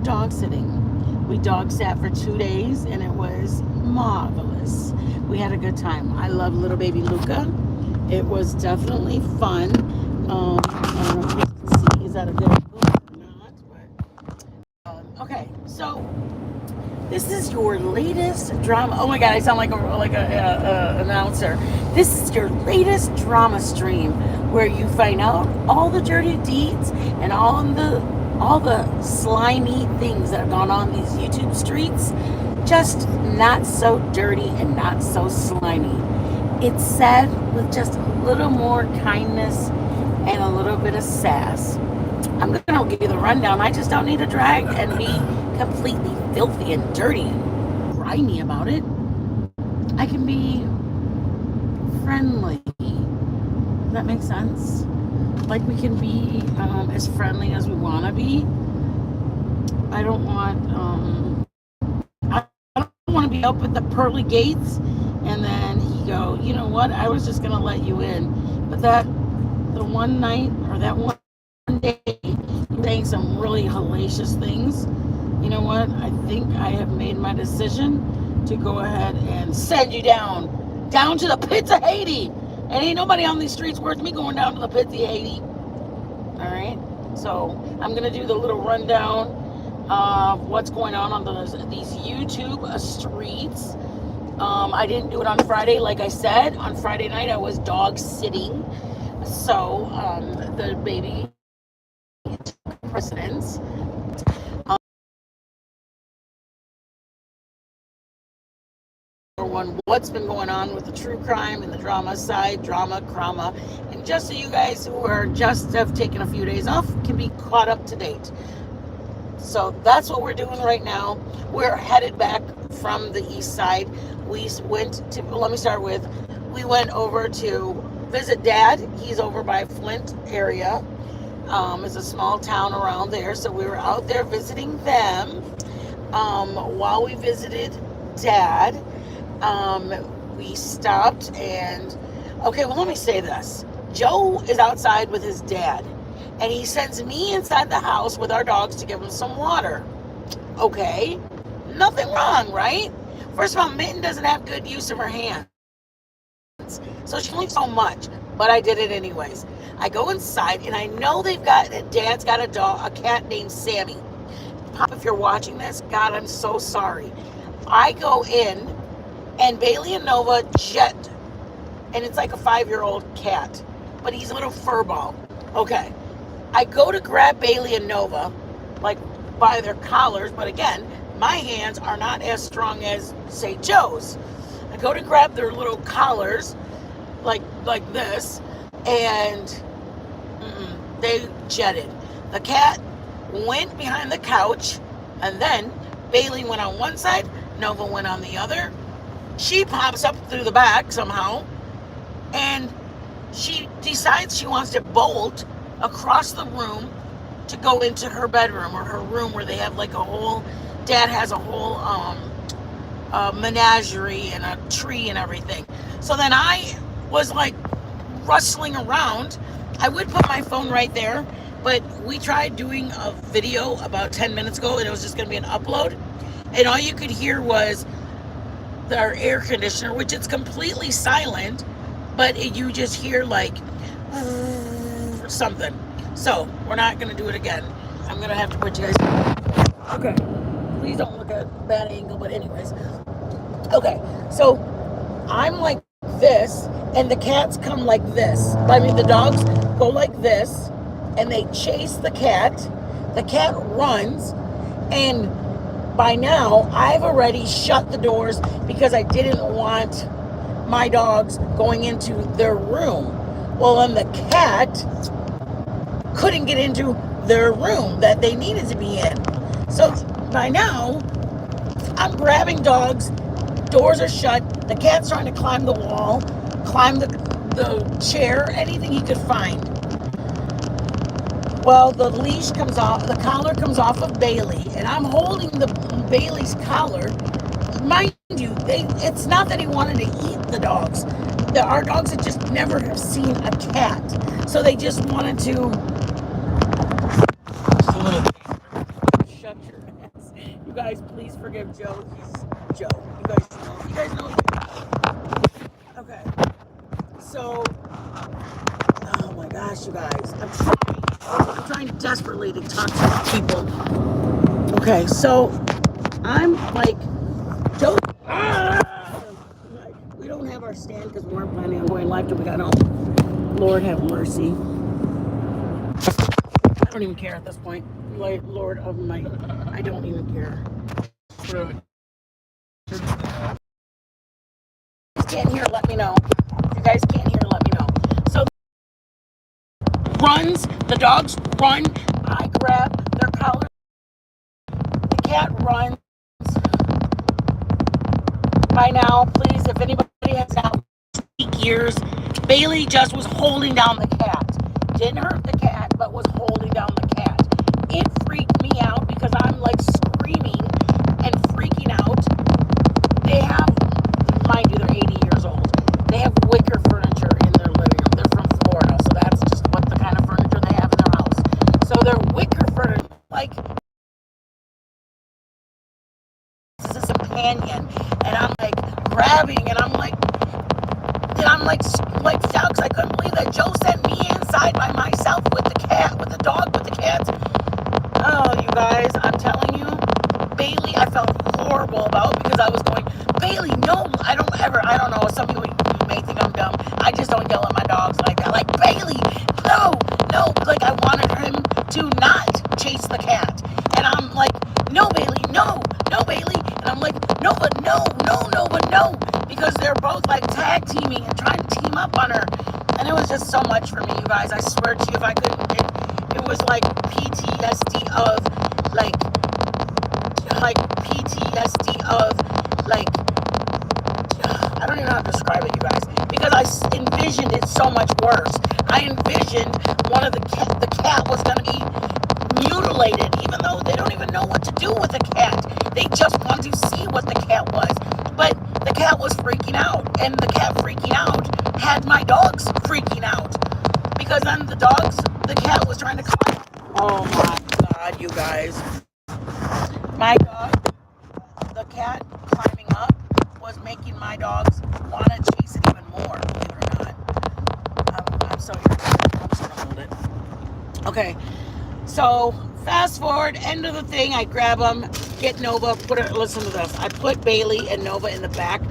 dog sitting. We dog sat for 2 days, and it was marvelous. We had a good time. I love little baby Luca. It was definitely fun. I don't know if you guys can see, is that a good angle or not? But okay, so this is your latest drama. Oh my God, I sound like a announcer. This is your latest drama stream where you find out all the dirty deeds and all the slimy things that have gone on these YouTube streets. Just not so dirty and not so slimy. It's said with just a little more kindness and a little bit of sass. I'm gonna give you the rundown. I just don't need to drag and be completely filthy and dirty and grimy about it. I can be friendly. Does that make sense? Like we can be as friendly as we want to be. I don't want to be up at the pearly gates and then he go, you know what? I was just gonna let you in, but the one night or that one day, saying some really hellacious things. You know what? I think I have made my decision to go ahead and send you down to the pits of Haiti. And ain't nobody on these streets worth me going down to the pits of Haiti. All right. So I'm gonna do the little rundown of what's going on these YouTube streets. I didn't do it on Friday, like I said. On Friday night, I was dog sitting. So the baby took precedence. What's been going on with the true crime and the drama side, drama, and just so you guys who are just have taken a few days off can be caught up to date. So that's what we're doing right now. We're headed back from the east side. We went over to visit Dad. He's over by Flint area. It's a small town around there. So we were out there visiting them. While we visited Dad, we stopped and, okay, well, let me say this. Joe is outside with his dad, and he sends me inside the house with our dogs to give him some water. Okay, nothing wrong, right? First of all, Mitten doesn't have good use of her hands, so she only so much, but I did it anyways. I go inside, and I know Dad's got a cat named Sammy. Pop, if you're watching this, God, I'm so sorry. I go in, and Bailey and Nova jet, and it's like a 5-year-old cat, but he's a little fur ball. Okay, I go to grab Bailey and Nova, like by their collars, but again, my hands are not as strong as, say, Joe's. I go to grab their little collars, like this, and they jetted. The cat went behind the couch, and then Bailey went on one side, Nova went on the other. She pops up through the back somehow, and she decides she wants to bolt across the room to go into her bedroom or her room where they have like Dad has a whole menagerie and a tree and everything. So then I was like rustling around. I would put my phone right there, but we tried doing a video about 10 minutes ago, and it was just going to be an upload, and all you could hear was our air conditioner, which it's completely silent, but you just hear like something. So we're not going to do it again. I'm going to have to put you guys. Okay, please don't look at a bad angle, but anyways. Okay, so I'm like this, and the cats come like this. I mean, the dogs go like this, and they chase the cat. The cat runs, and by now, I've already shut the doors because I didn't want my dogs going into their room. Well, then the cat couldn't get into their room that they needed to be in. So by now, I'm grabbing dogs, doors are shut, the cat's trying to climb the wall, climb the chair, anything he could find. Well, the leash comes off, the collar comes off of Bailey, and I'm holding Bailey's collar. Mind you, it's not that he wanted to eat the dogs. Our dogs had just never have seen a cat, so they just wanted to. Shut your You guys, please forgive Joe. He's Joe. You guys know. Okay. So, oh my gosh, you guys. I'm trying desperately to talk to people. Okay, so I'm like, Joe. We don't have our stand because we weren't planning on going live till we got home. Lord have mercy. I don't even care at this point. Like, Lord of my, I don't even care. If you can't hear, let me know. If you guys can't hear, let me know. So, runs, the dogs run. I grab their collar. The cat runs. By now, please, if anybody has out ears, Bailey just was holding down the cat. Didn't hurt the cat, but was holding down the cat. It freaked me out because I'm like screaming and freaking out. They have, mind you, they're 80 years old. They have wicker furniture in their living room. They're from Florida, so that's just what the kind of furniture they have in their house. So they're wicker furniture, like this is a companion, and I'm like grabbing, and I'm like shocked because I couldn't believe that Joe sent me inside by myself with the cat, with the dog, with the cats. Oh, you guys, I'm telling you, Bailey, I felt horrible about because I was going, Bailey, no, I don't know, some people you may think I'm dumb. I just don't yell at my dogs like that. Like, Bailey, no, like I wanted him to not chase the cat. And I'm like, no, Bailey, no, Bailey. And I'm like, no, but no. Because they're both like tag teaming and trying to team up on her. And it was just so much for me, you guys. I swear to you, if I couldn't, it was like PTSD of like PTSD of like, I don't even know how to describe it, you guys. Because I envisioned it so much worse. I envisioned one of the cat was going to be mutilated, even though they don't even know what to do with the cat. They just want to see what the cat was. But the cat was freaking out, and the cat freaking out had my dogs freaking out. Because then the cat was trying to climb. Oh my God, you guys. My dog, the cat climbing up was making my dogs want to chase it even more, believe it or not. I'm so irritated. I'm just going to hold it. Okay, so fast forward, end of the thing, I grab them, get Nova, listen to this. I put Bailey and Nova in the back,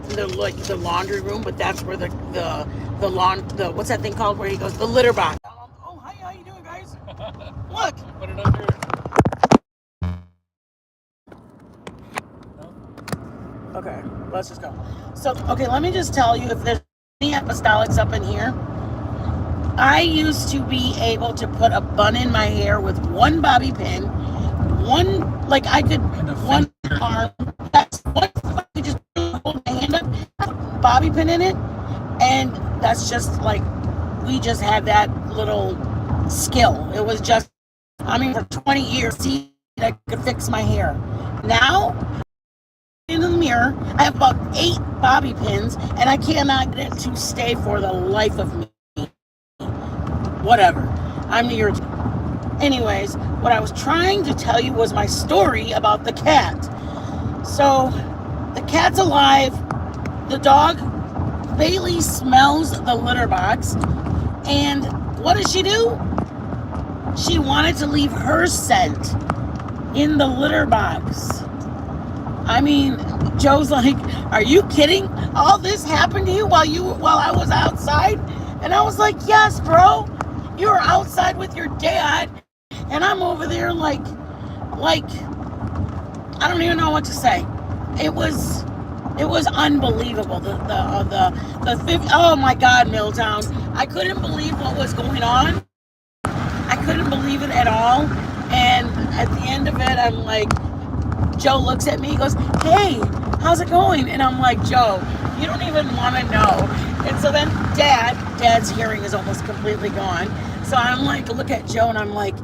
the laundry room, but that's where the what's that thing called where he goes, the litter box. Oh, hi, how you doing, guys? Look. Put it up here. Okay, let's just go. So, okay, let me just tell you, if there's any apostolics up in here, I used to be able to put a bun in my hair with one bobby pin, one arm, that's one, I could just hold my hand up, bobby pin in it, and that's just like, we just had that little skill. It was just, for 20 years, see, I could fix my hair. Now, in the mirror, I have about 8 bobby pins, and I cannot get it to stay for the life of me. Whatever. I'm irritated. Anyways, what I was trying to tell you was my story about the cat. So, the cat's alive. The dog, Bailey, smells the litter box. And what does she do? She wanted to leave her scent in the litter box. Joe's like, are you kidding? All this happened to you while I was outside? And I was like, yes, bro. You were outside with your dad, and I'm over there like, I don't even know what to say. It was unbelievable. Oh my God, Milltown. I couldn't believe what was going on. I couldn't believe it at all. And at the end of it, I'm like, Joe looks at me, he goes, hey, how's it going? And I'm like, Joe, you don't even want to know. And so then Dad's hearing is almost completely gone. So I'm like, look at Joe, and I'm like,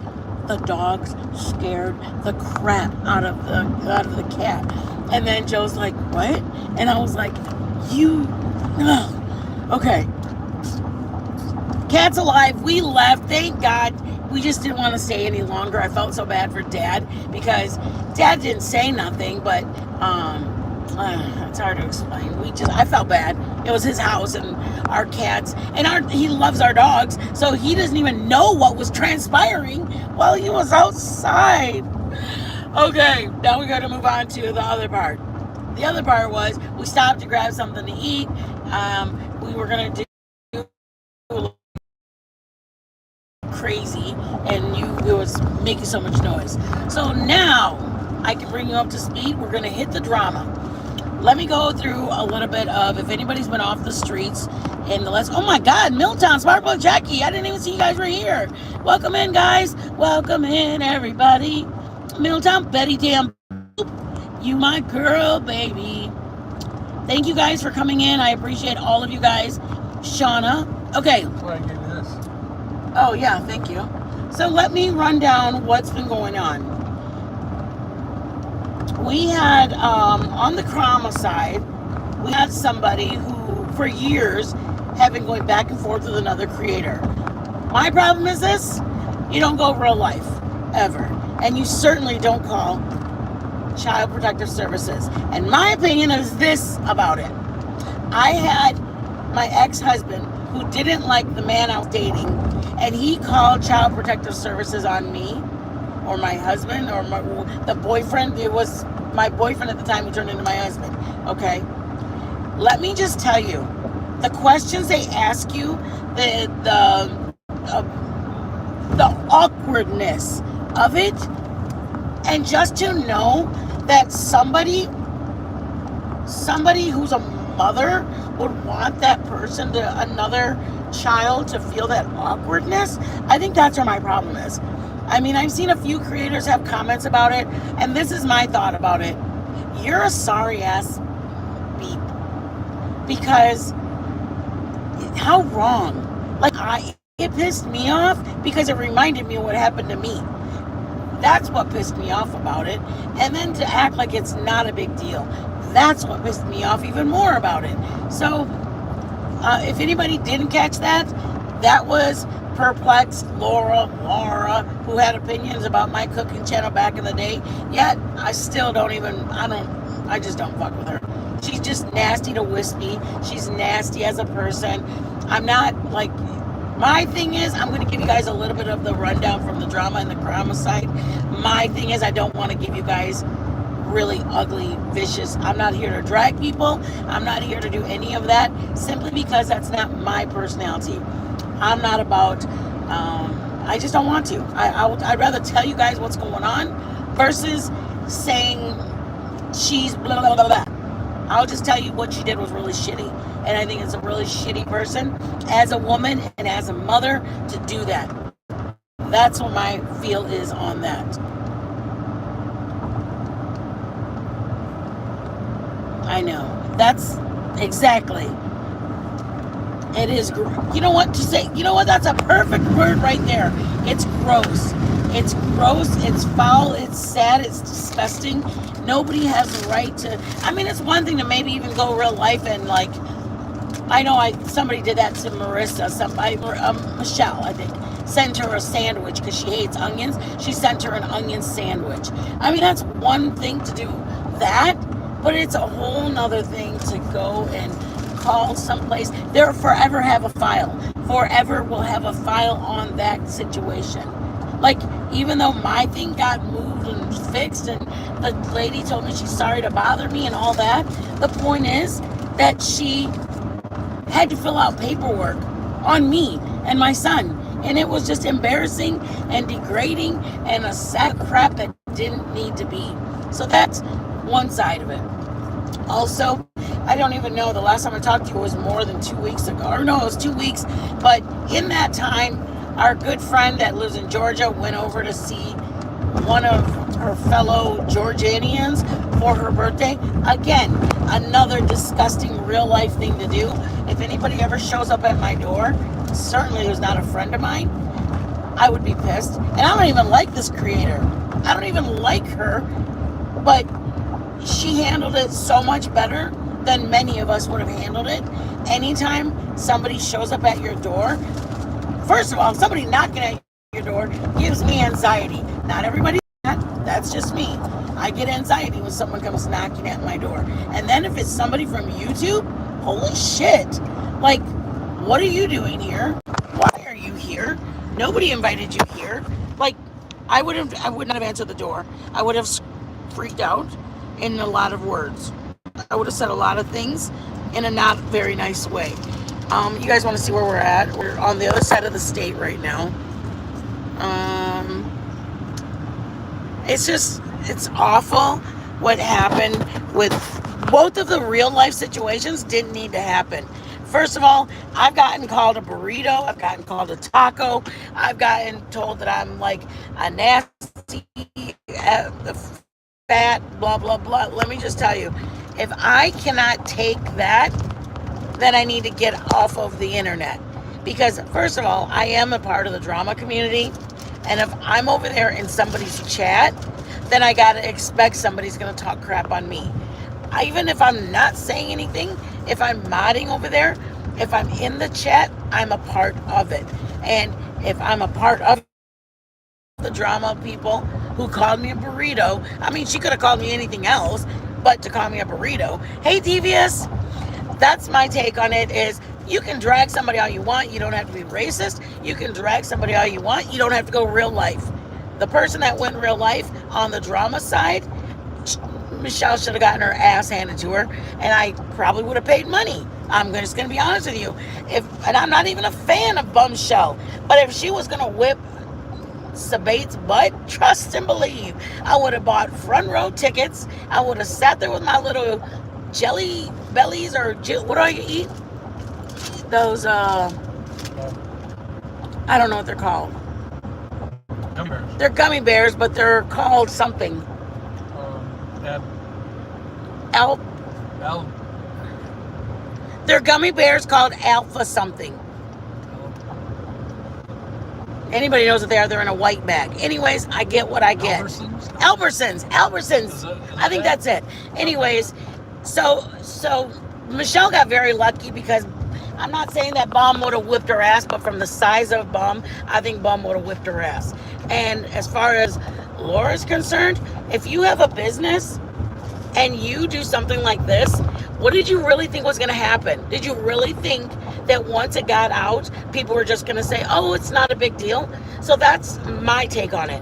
the dog's scared the crap out of the cat. And then Joe's like, what? And I was like, okay. Cat's alive. We left. Thank God. we just didn't want to stay any longer. I felt so bad for Dad because Dad didn't say nothing, but it's hard to explain. I felt bad. It was his house and our cats, and he loves our dogs, so he doesn't even know what was transpiring while he was outside. Okay, now we're going to move on to the other part. The other part was we stopped to grab something to eat. We were going to do crazy, and it was making so much noise. So now I can bring you up to speed. We're going to hit the drama. Let me go through a little bit of if anybody's been off the streets in the last. Oh my God, Milltown, Sparkplug Jackie. I didn't even see you guys were here. Welcome in, guys. Welcome in, everybody. Milltown, Betty Damn. You my girl, baby. Thank you guys for coming in. I appreciate all of you guys. Shauna. Okay. That's why I gave you this. Oh, yeah, thank you. So let me run down what's been going on. We had, on the Krama side, we had somebody who, for years, have been going back and forth with another creator. My problem is this: you don't go real life, ever. And you certainly don't call Child Protective Services. And my opinion is this about it. I had my ex-husband who didn't like the man I was dating, and he called Child Protective Services on me, or my husband, or the boyfriend. It was my boyfriend at the time who turned into my husband. Okay? Let me just tell you, the questions they ask you, the awkwardness of it, and just to know that somebody who's a mother would want that person another child to feel that awkwardness. I think that's where my problem is. I mean, I've seen a few creators have comments about it, and this is my thought about it. You're a sorry ass beep. Because how wrong? Like, it pissed me off because it reminded me of what happened to me. That's what pissed me off about it. And then to act like it's not a big deal. That's what pissed me off even more about it. So, if anybody didn't catch that, that was Perplexed Laura, who had opinions about my cooking channel back in the day. Yet, I still I just don't fuck with her. She's just nasty to wispy. She's nasty as a person. I'm not like... My thing is, I'm going to give you guys a little bit of the rundown from the drama and the Krama side. My thing is, I don't want to give you guys really ugly, vicious. I'm not here to drag people. I'm not here to do any of that, simply because that's not my personality. I'm not about, I just don't want to. I'd rather tell you guys what's going on versus saying she's blah, blah, blah, blah. I'll just tell you what she did was really shitty. And I think it's a really shitty person as a woman and as a mother to do that. That's what my feel is on that. I know. That's exactly. It is. You know what to say? You know what? That's a perfect word right there. It's gross. It's gross. It's foul. It's sad. It's disgusting. Nobody has the right to. I mean, it's one thing to maybe even go real life and like. I know somebody did that to Marissa. Michelle, I think, sent her a sandwich because she hates onions. She sent her an onion sandwich. I mean, that's one thing to do that, but it's a whole nother thing to go and call someplace. They'll forever have a file. Forever will have a file on that situation. Like, even though my thing got moved and fixed and the lady told me she's sorry to bother me and all that, the point is that she had to fill out paperwork on me and my son. And it was just embarrassing and degrading and a sack of crap that didn't need to be. So that's one side of it. Also, I don't even know, the last time I talked to you was more than 2 weeks ago. Or no, it was 2 weeks. But in that time, our good friend that lives in Georgia went over to see one of her fellow Georgianians for her birthday. Again, another disgusting real life thing to do. If anybody ever shows up at my door, certainly who's not a friend of mine, I would be pissed. And I don't even like this creator. I don't even like her, but she handled it so much better than many of us would have handled it. Anytime somebody shows up at your door, first of all, somebody knocking at your door gives me anxiety. Not everybody. That's just me. I get anxiety when someone comes knocking at my door. And then if it's somebody from YouTube, holy shit. Like, what are you doing here? Why are you here? Nobody invited you here. Like, I would not have answered the door. I would have freaked out in a lot of words. I would have said a lot of things in a not very nice way. You guys want to see where we're at? We're on the other side of the state right now. It's awful what happened with both of the real life situations. Didn't need to happen. First of all, I've gotten called a burrito. I've gotten called a taco. I've gotten told that I'm like a nasty, fat, blah, blah, blah. Let me just tell you, if I cannot take that, then I need to get off of the internet. Because first of all, I am a part of the drama community. And if I'm over there in somebody's chat, then I gotta expect somebody's gonna talk crap on me. Even if I'm not saying anything, if I'm modding over there, if I'm in the chat, I'm a part of it. And if I'm a part of the drama people who called me a burrito, I mean, she could have called me anything else, but to call me a burrito. Hey, Devious, that's my take on it is, you can drag somebody all you want. You don't have to be racist. You can drag somebody all you want. You don't have to go real life. The person that went real life on the drama side, Michelle should have gotten her ass handed to her, and I probably would have paid money. I'm just going to be honest with you. And I'm not even a fan of Bumshell, but if she was going to whip Sabate's butt, trust and believe, I would have bought front row tickets. I would have sat there with my little jelly bellies, or what do you eat? Those, I don't know what they're called. Gummy bears. They're gummy bears, but they're called something. They're gummy bears called Alpha something. Anybody knows what they are? They're in a white bag. Anyways, I get what I get. Albertsons. I think that's it. Anyways, so Michelle got very lucky because I'm not saying that Bum would have whipped her ass, but from the size of Bum, I think Bum would have whipped her ass. And as far as Laura's concerned, if you have a business and you do something like this, what did you really think was going to happen? Did you really think that once it got out, people were just going to say, oh, it's not a big deal? So that's my take on it.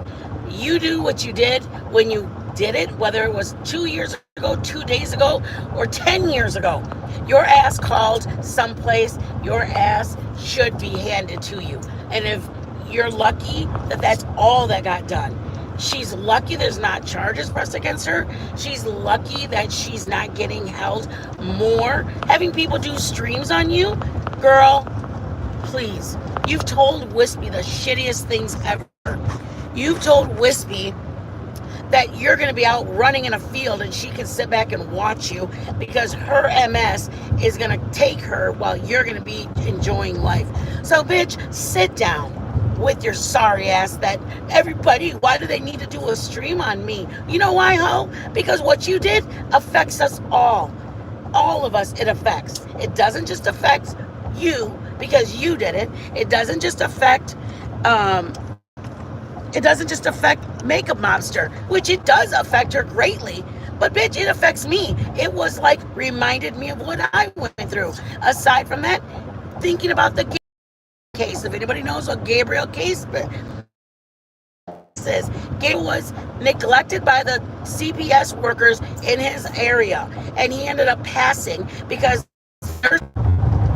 You do what you did when you did it, whether it was 2 years ago, 2 days ago, or 10 years ago. Your ass called someplace, your ass should be handed to you. And if you're lucky that that's all that got done, she's lucky there's not charges pressed against her. She's lucky that she's not getting held more. Having people do streams on you, girl, please. You've told Wispy the shittiest things ever. You've told Wispy that you're going to be out running in a field and she can sit back and watch you because her MS is going to take her while you're going to be enjoying life. So, bitch, sit down with your sorry ass that everybody, why do they need to do a stream on me? You know why, ho? Because what you did affects us all. All of us it affects. It doesn't just affect you because you did it. It doesn't just affect Makeup Mobster, which it does affect her greatly. But bitch, it affects me. It was like reminded me of what I went through. Aside from that, thinking about the case. If anybody knows what Gabriel case is, Gabriel was neglected by the CPS workers in his area, and he ended up passing because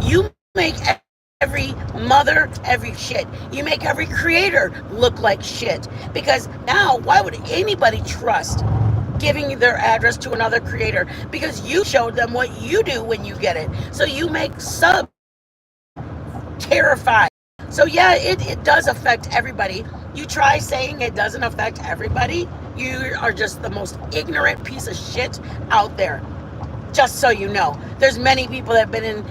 you make every mother, every shit. You make every creator look like shit. Because now, why would anybody trust giving their address to another creator? Because you showed them what you do when you get it. So you make sub terrified. So yeah, it does affect everybody. You try saying it doesn't affect everybody, you are just the most ignorant piece of shit out there. Just so you know, there's many people that have been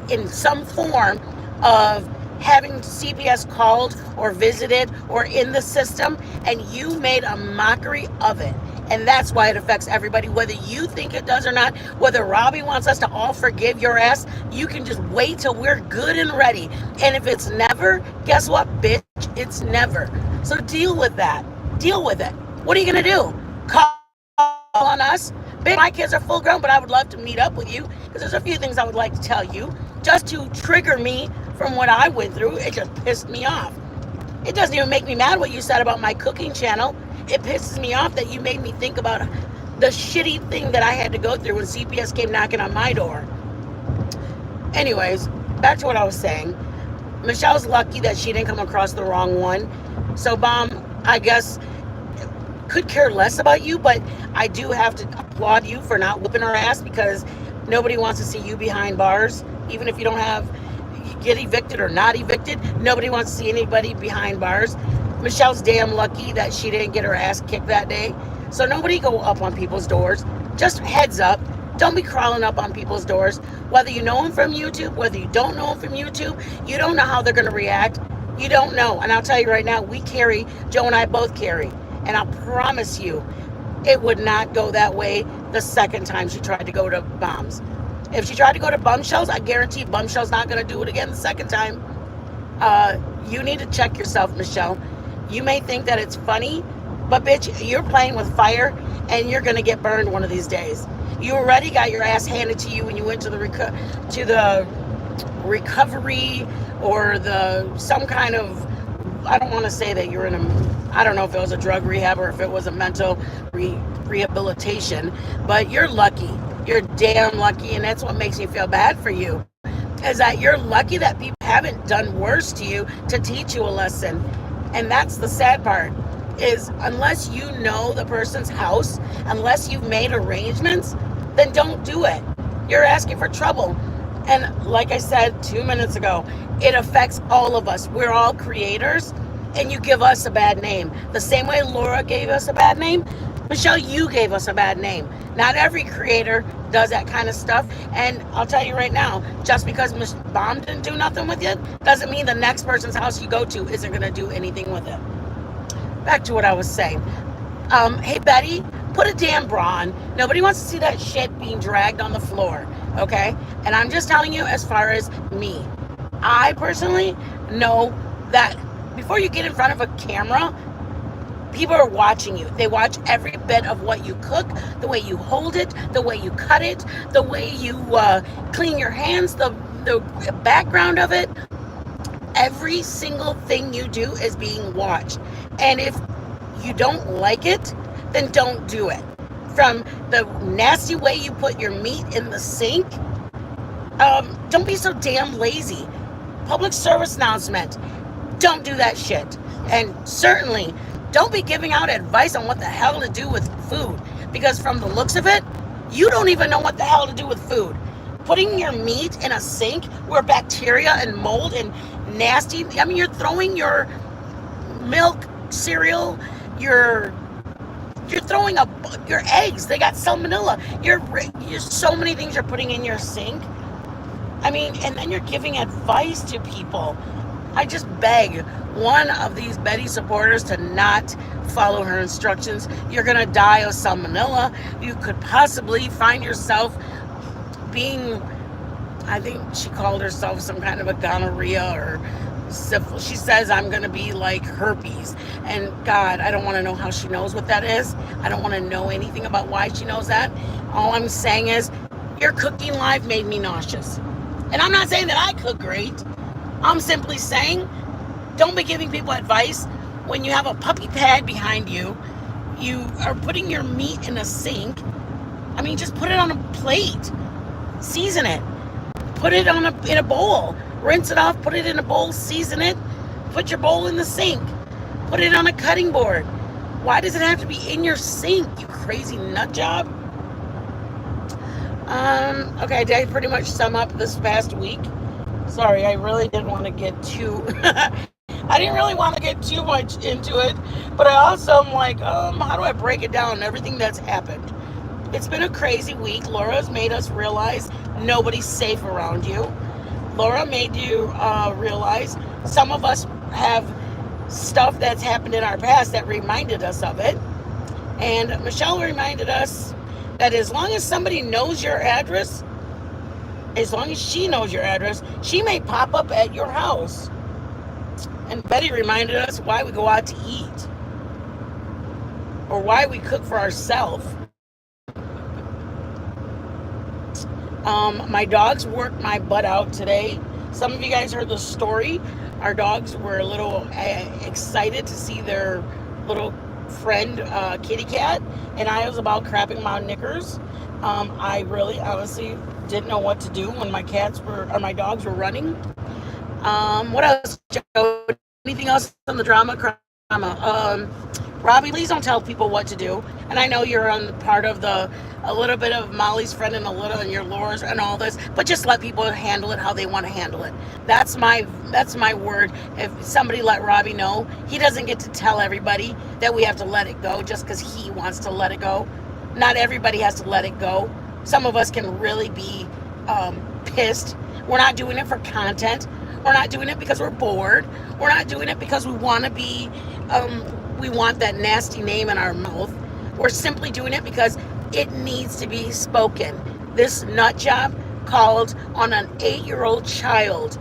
in some form of having CPS called or visited or in the system, and you made a mockery of it. And that's why it affects everybody, whether you think it does or not. Whether Robbie wants us to all forgive your ass, you can just wait till we're good and ready. And if it's never, guess what, bitch? It's never. So deal with that. Deal with it. What are you going to do? Call on us? Bitch, my kids are full grown, but I would love to meet up with you because there's a few things I would like to tell you just to trigger me from what I went through. It just pissed me off. It doesn't even make me mad what you said about my cooking channel. It pisses me off that you made me think about the shitty thing that I had to go through when CPS came knocking on my door. Anyways, back to what I was saying. Michelle's lucky that she didn't come across the wrong one. So, Bomb, I guess, could care less about you, but I do have to applaud you for not whipping her ass because nobody wants to see you behind bars. Even if you don't have, you get evicted or not evicted, nobody wants to see anybody behind bars. Michelle's damn lucky that she didn't get her ass kicked that day. So nobody go up on people's doors. Just heads up. Don't be crawling up on people's doors. Whether you know them from YouTube, whether you don't know them from YouTube, you don't know how they're going to react. You don't know. And I'll tell you right now, we carry, Joe and I both carry. And I promise you, it would not go that way the second time she tried to go to Bombs. If she tried to go to Bumshells, I guarantee Bumshell's not going to do it again the second time. You need to check yourself, Michelle. You may think that it's funny, but bitch, you're playing with fire and you're going to get burned one of these days. You already got your ass handed to you when you went to the recovery or some kind of, I don't want to say that you're in I don't know if it was a drug rehab or if it was a mental rehabilitation, but you're lucky. You're damn lucky, and that's what makes me feel bad for you, is that you're lucky that people haven't done worse to you to teach you a lesson. And that's the sad part, is unless you know the person's house, unless you've made arrangements, then don't do it. You're asking for trouble. And like I said 2 minutes ago, it affects all of us. We're all creators, and you give us a bad name. The same way Laura gave us a bad name, Michelle, you gave us a bad name. Not every creator does that kind of stuff. And I'll tell you right now, just because Miss Bomb didn't do nothing with it, doesn't mean the next person's house you go to isn't going to do anything with it. Back to what I was saying. Hey, Betty, put a damn bra on. Nobody wants to see that shit being dragged on the floor, okay? And I'm just telling you, as far as me, I personally know that before you get in front of a camera, people are watching you. They watch every bit of what you cook, the way you hold it, the way you cut it, the way you clean your hands, the background of it. Every single thing you do is being watched. And if you don't like it, then don't do it. From the nasty way you put your meat in the sink, don't be so damn lazy. Public service announcement. Don't do that shit. And certainly, don't be giving out advice on what the hell to do with food. Because from the looks of it, you don't even know what the hell to do with food. Putting your meat in a sink where bacteria and mold and nasty, I mean, you're throwing your milk, cereal, you're throwing your eggs. They got salmonella. You're so many things you're putting in your sink. I mean, and then you're giving advice to people. I just beg one of these Betty supporters to not follow her instructions. You're going to die of salmonella. You could possibly find yourself being, I think she called herself some kind of a gonorrhea or syphilis. She says, I'm going to be like herpes. And God, I don't want to know how she knows what that is. I don't want to know anything about why she knows that. All I'm saying is, your cooking live made me nauseous. And I'm not saying that I cook great. I'm simply saying, don't be giving people advice when you have a puppy pad behind you. You are putting your meat in a sink. I mean, just put it on a plate. Season it. Put it in a bowl. Rinse it off, put it in a bowl, season it. Put your bowl in the sink. Put it on a cutting board. Why does it have to be in your sink, you crazy nut job? Okay, did I pretty much sum up this past week? Sorry, I really didn't want to get too... I didn't really want to get too much into it, but I also am like, how do I break it down, everything that's happened? It's been a crazy week. Laura's made us realize nobody's safe around you. Laura made you realize some of us have stuff that's happened in our past that reminded us of it. And Michelle reminded us that as long as somebody knows your address, as long as she knows your address, she may pop up at your house. And Betty reminded us why we go out to eat or why we cook for ourselves. My dogs worked my butt out today. Some of you guys heard the story. Our dogs were a little excited to see their little friend kitty cat, and I was about crapping my knickers. I really honestly didn't know what to do when my dogs were running. What else, Joe? Anything else on the drama? Robbie, please don't tell people what to do. And I know you're on part of a little bit of Molly's friend and your lures and all this, but just let people handle it how they want to handle it. That's my word. If somebody let Robbie know, he doesn't get to tell everybody that we have to let it go just because he wants to let it go. Not everybody has to let it go. Some of us can really be pissed. We're not doing it for content. We're not doing it because we're bored. We're not doing it because we want to be, we want that nasty name in our mouth. We're simply doing it because it needs to be spoken. This nut job called on an 8-year-old child.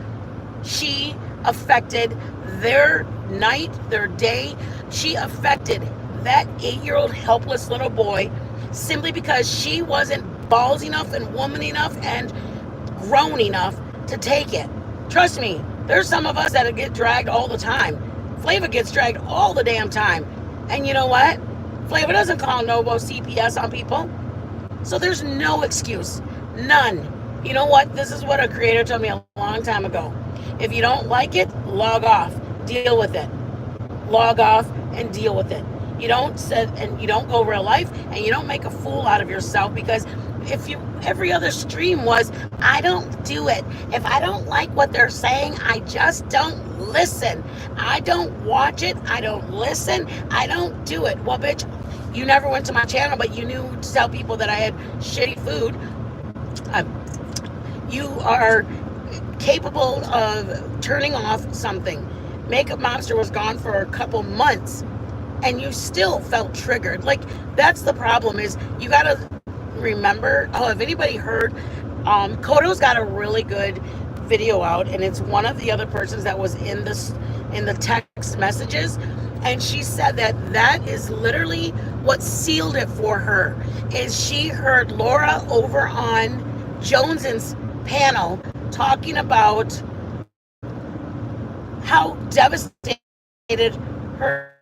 She affected their night, their day. She affected that 8-year-old helpless little boy simply because she wasn't balls enough and woman enough and grown enough to take it. Trust me, there's some of us that get dragged all the time. Flava gets dragged all the damn time. And you know what? Flava doesn't call Novo CPS on people. So there's no excuse. None. You know what? This is what a creator told me a long time ago. If you don't like it, log off. Deal with it. Log off and deal with it. You don't go real life, and you don't make a fool out of yourself, because every other stream was, I don't do it. If I don't like what they're saying, I just don't listen. I don't watch it. I don't listen. I don't do it. Well, bitch, you never went to my channel, but you knew to tell people that I had shitty food. You are capable of turning off something. Makeup Monster was gone for a couple months, and you still felt triggered. Like, that's the problem, is you gotta remember. Oh, if anybody heard, Kodo's got a really good video out, and it's one of the other persons that was in the text messages, and she said that is literally what sealed it for her. Is she heard Laura over on Jones's panel talking about how devastated her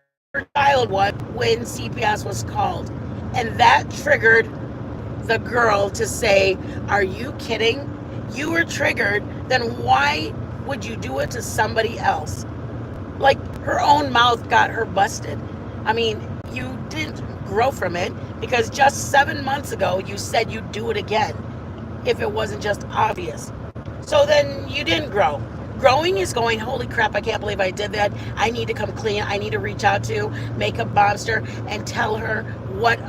child was when CPS was called, and that triggered the girl to say, are you kidding? You were triggered, then why would you do it to somebody else? Like, her own mouth got her busted. I mean, you didn't grow from it, because just 7 months ago you said you'd do it again if it wasn't just obvious. So then you didn't grow. Growing is going, holy crap, I can't believe I did that. I need to come clean. I need to reach out to Makeup Monster and tell her what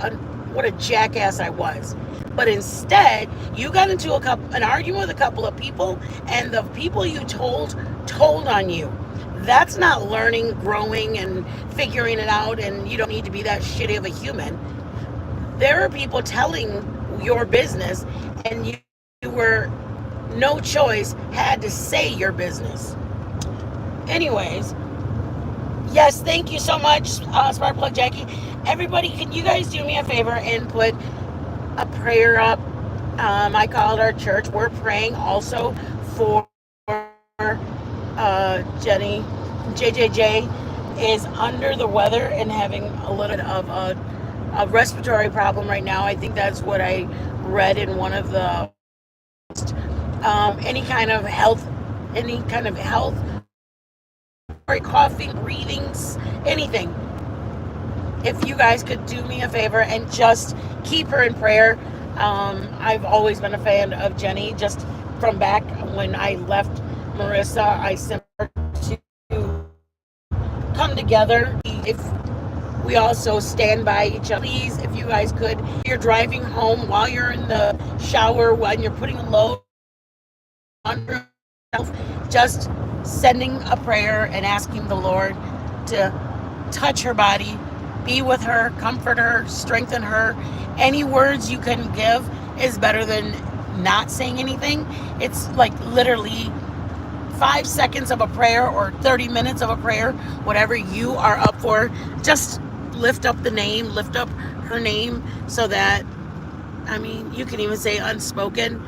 a jackass I was. But instead, you got into an argument with a couple of people, and the people you told on you. That's not learning, growing, and figuring it out, and you don't need to be that shitty of a human. There are people telling your business, and you were no choice, had to say your business. Anyways, yes, thank you so much, Sparkplug Jackie. Everybody, can you guys do me a favor and put a prayer up? I called our church. We're praying also for Jenny. JJJ is under the weather and having a little bit of a respiratory problem right now. I think that's what I read in one of the any kind of health, coughing, breathings, anything. If you guys could do me a favor and just keep her in prayer. I've always been a fan of Jenny, just from back when I left Marissa. I sent her to come together. If we also stand by each other, please, if you guys could, if you're driving home, while you're in the shower, when you're putting a load on yourself, just sending a prayer and asking the Lord to touch her body, be with her, comfort her, strengthen her. Any words you can give is better than not saying anything. It's like literally 5 seconds of a prayer or 30 minutes of a prayer, whatever you are up for. Just lift up her name, so that, I mean, you can even say unspoken,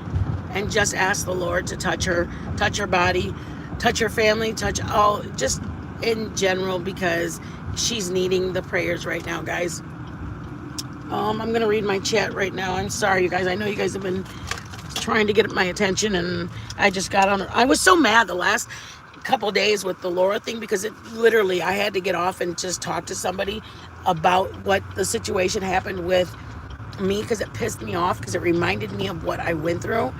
and just ask the Lord to touch her body, touch her family, touch all, just in general, because she's needing the prayers right now, guys. I'm gonna read my chat right now. I'm sorry, you guys. I know you guys have been trying to get my attention, and I just got on. I was so mad the last couple days with the Laura thing, because it literally, I had to get off and just talk to somebody about what the situation happened with me, because it pissed me off, because it reminded me of what I went through.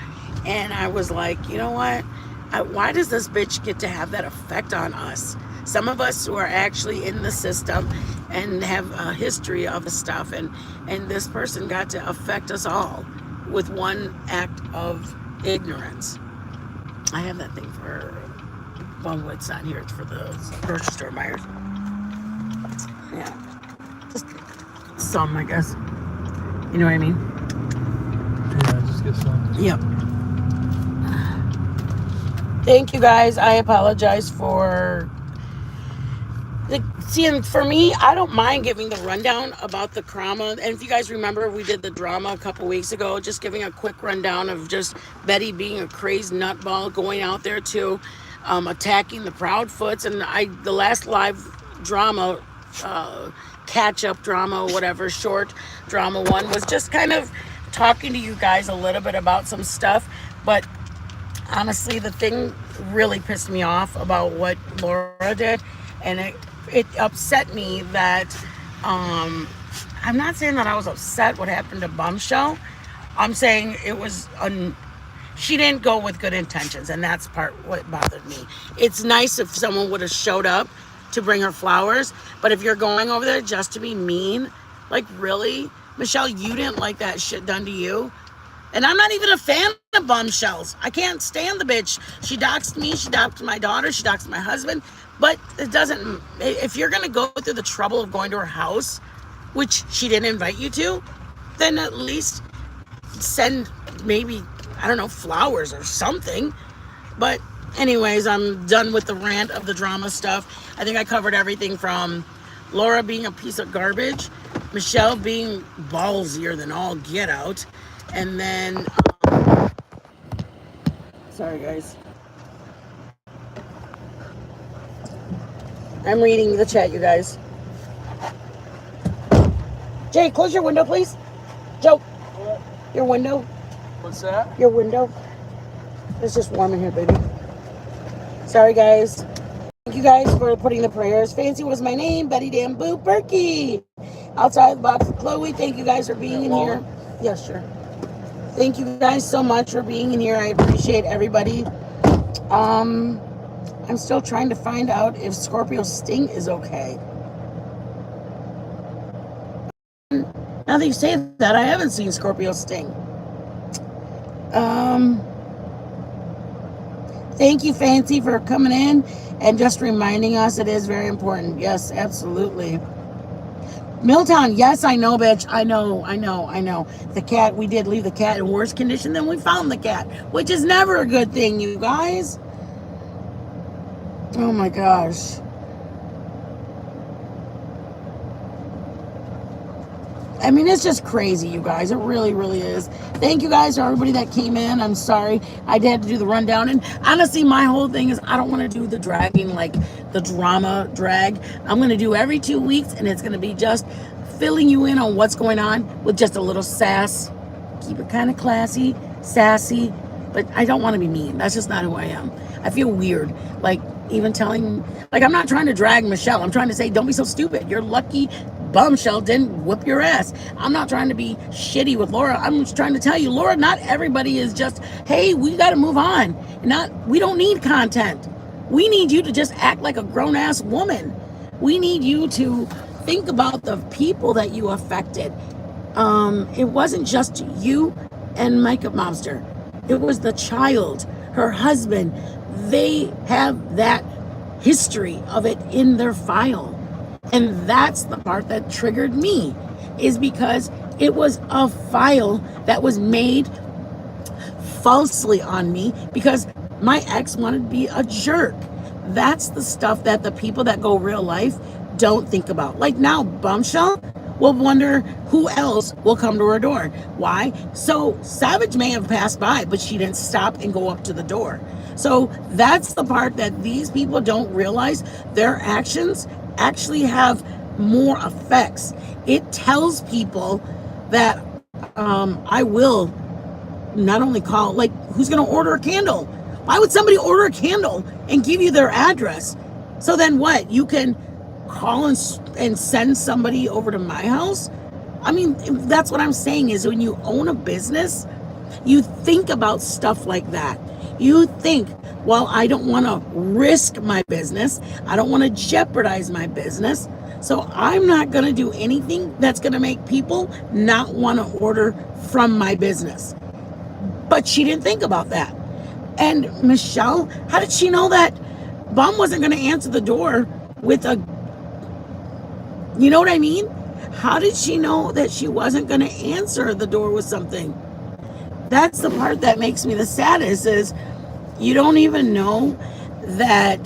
And I was like, you know what? Why does this bitch get to have that effect on us? Some of us who are actually in the system and have a history of the stuff, and this person got to affect us all with one act of ignorance. I have that thing for, well, it's not here, it's for the grocery store, Myers. Yeah, just some, I guess. You know what I mean? Yeah, just get some. Yep. Thank you, guys. I apologize for seeing. For me, I don't mind giving the rundown about the drama. And if you guys remember, we did the drama a couple weeks ago, just giving a quick rundown of just Betty being a crazed nutball, going out there to attacking the Proudfoots. And the last live drama, catch-up drama, whatever, short drama one, was just kind of talking to you guys a little bit about some stuff. But honestly, the thing really pissed me off about what Laura did, and it upset me that, I'm not saying that I was upset what happened to Bombshell. I'm saying it was, she didn't go with good intentions, and that's what bothered me. It's nice if someone would have showed up to bring her flowers, but if you're going over there just to be mean, like, really? Michelle, you didn't like that shit done to you? And I'm not even a fan of Bombshells. I can't stand the bitch. She doxed me, she doxed my daughter, she doxed my husband. But it doesn't, if you're gonna go through the trouble of going to her house, which she didn't invite you to, then at least send maybe, I don't know, flowers or something. But anyways, I'm done with the rant of the drama stuff. I think I covered everything from Laura being a piece of garbage, Michelle being ballsier than all get out, and then, sorry guys. I'm reading the chat, you guys. Jay, close your window, please. Joe, What? your window. What's that? Your window. It's just warm in here, baby. Sorry, guys. Thank you guys for putting the prayers. Fancy was my name. Betty Dan Boo Berkey. Outside the box with Chloe. Thank you guys for being in here. Yeah, sure. Thank you guys so much for being in here. I appreciate everybody. I'm still trying to find out if Scorpio Sting is okay. Now that you say that, I haven't seen Scorpio Sting. Thank you, Fancy, for coming in and just reminding us it is very important. Yes, absolutely. Milltown, yes, I know, bitch. I know. The cat, we did leave the cat in worse condition than we found the cat, which is never a good thing, you guys. Oh my gosh. I mean, it's just crazy, you guys. It really, really is. Thank you guys to everybody that came in. I'm sorry I had to do the rundown. And honestly, my whole thing is I don't want to do the dragging, like the drama drag. I'm going to do every 2 weeks, and it's going to be just filling you in on what's going on with just a little sass. Keep it kind of classy, sassy, but I don't want to be mean. That's just not who I am. I feel weird. Like, even telling, like, I'm not trying to drag Michelle. I'm trying to say, don't be so stupid. You're lucky Bombshell didn't whoop your ass. I'm not trying to be shitty with Laura. I'm just trying to tell you, Laura, not everybody is just, hey, we got to move on. We don't need content. We need you to just act like a grown-ass woman. We need you to think about the people that you affected. It wasn't just you and Micah Mobster. It was the child, her husband. They have that history of it in their file. And that's the part that triggered me, is because it was a file that was made falsely on me because my ex wanted to be a jerk. That's the stuff that the people that go real life don't think about. Like now, Bombshell will wonder who else will come to her door. Why? So Savage may have passed by, but she didn't stop and go up to the door. So that's the part that these people don't realize. Their actions actually have more effects. It tells people that I will not only call, like, who's going to order a candle? Why would somebody order a candle and give you their address? So then what? You can call and send somebody over to my house? I mean, that's what I'm saying, is when you own a business, you think about stuff like that. You think, well, I don't want to risk my business. I don't want to jeopardize my business. So I'm not going to do anything that's going to make people not want to order from my business. But she didn't think about that. And Michelle, how did she know that Mom wasn't going to answer the door with a, you know what I mean? How did she know that she wasn't going to answer the door with something? That's the part that makes me the saddest, is you don't even know that,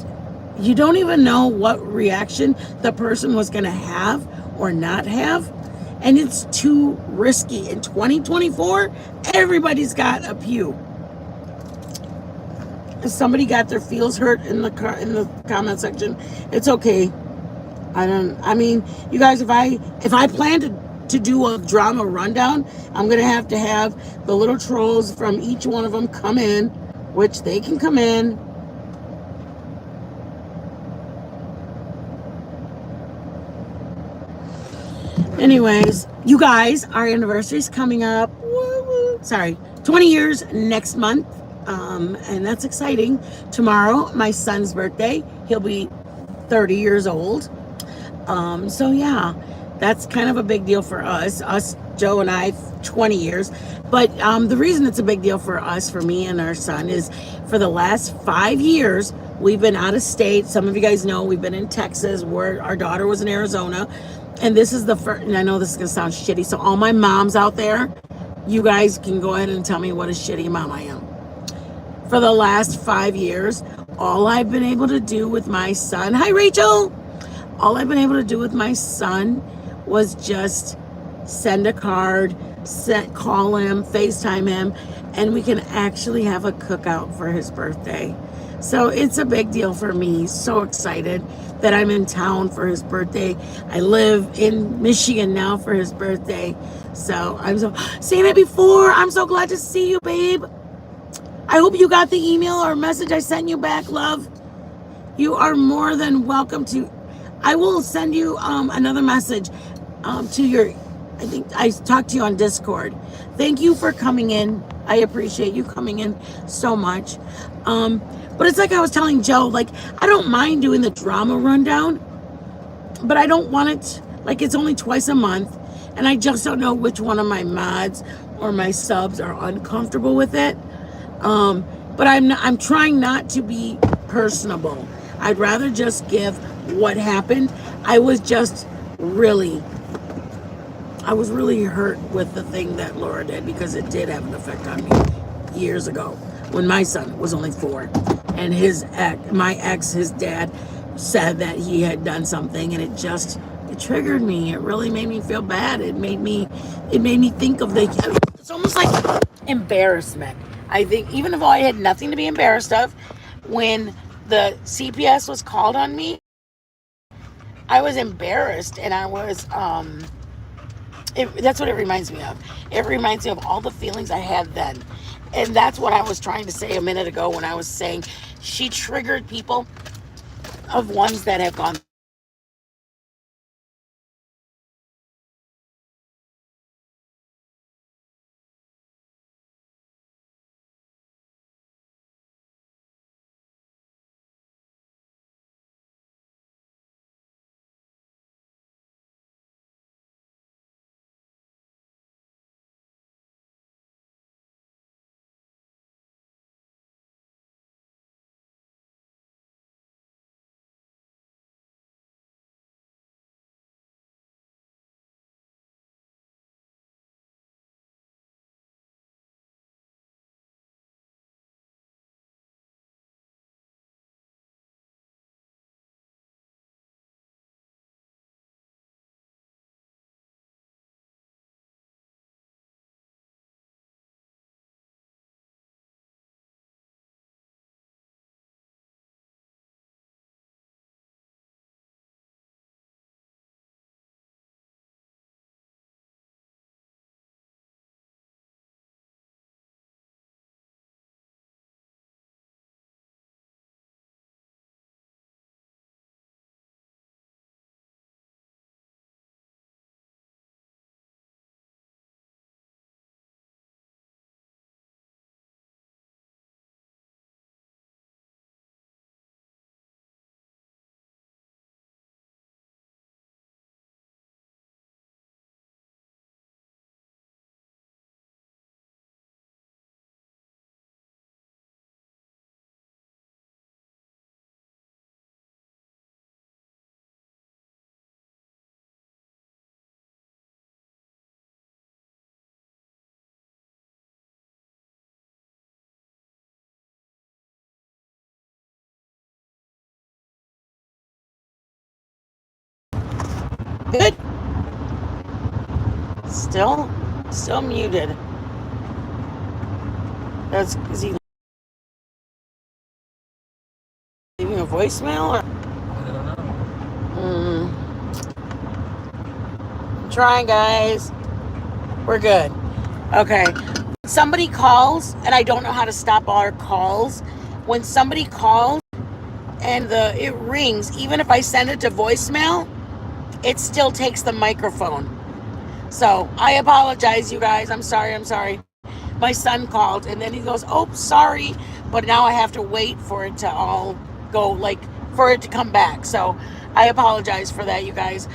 you don't even know what reaction the person was going to have or not have. And it's too risky. In 2024, everybody's got a pew. If somebody got their feels hurt in the comment section, it's okay. I mean, you guys, if I plan to do a drama rundown, I'm gonna have to have the little trolls from each one of them come in, which they can come in. Anyways, you guys, our anniversary is coming up. Woo-woo. Sorry, 20 years next month. And that's exciting. Tomorrow, my son's birthday. He'll be 30 years old. So yeah, that's kind of a big deal for us, Joe and I, 20 years. But the reason it's a big deal for us, for me and our son, is for the last 5 years, we've been out of state. Some of you guys know we've been in Texas, where our daughter was in Arizona. And this is the first, and I know this is going to sound shitty. So all my moms out there, you guys can go ahead and tell me what a shitty mom I am. For the last 5 years, all I've been able to do with my son, hi Rachel, all I've been able to do with my son was just send a card, call him, FaceTime him, and we can actually have a cookout for his birthday. So it's a big deal for me. So excited that I'm in town for his birthday. I live in Michigan now for his birthday. So I'm so, seen it before. I'm so glad to see you, babe. I hope you got the email or message I sent you back, love. You are more than welcome to. I will send you another message to your, I think I talked to you on Discord. Thank you for coming in. I appreciate you coming in so much. But it's like I was telling Joe, like, I don't mind doing the drama rundown, but I don't want it, like, it's only twice a month, and I just don't know which one of my mods or my subs are uncomfortable with it. But I'm trying not to be personable. I'd rather just give what happened. I was really hurt with the thing that Laura did, because it did have an effect on me years ago when my son was only 4, and my ex, his dad, said that he had done something, and it triggered me. It really made me feel bad. It made me think of it's almost like embarrassment. I think, even though I had nothing to be embarrassed of, when the CPS was called on me, I was embarrassed, and I was, that's what it reminds me of. It reminds me of all the feelings I had then. And that's what I was trying to say a minute ago when I was saying she triggered people, of ones that have gone Good. Still muted. Is he leaving a voicemail? Or? I don't know. I'm trying, guys. We're good. Okay. Somebody calls, and I don't know how to stop all our calls. When somebody calls and it rings, even if I send it to voicemail, it still takes the microphone. So I apologize, you guys. I'm sorry. My son called, and then he goes, "Oh, sorry," but now I have to wait for it to all go, like, for it to come back. So I apologize for that, you guys.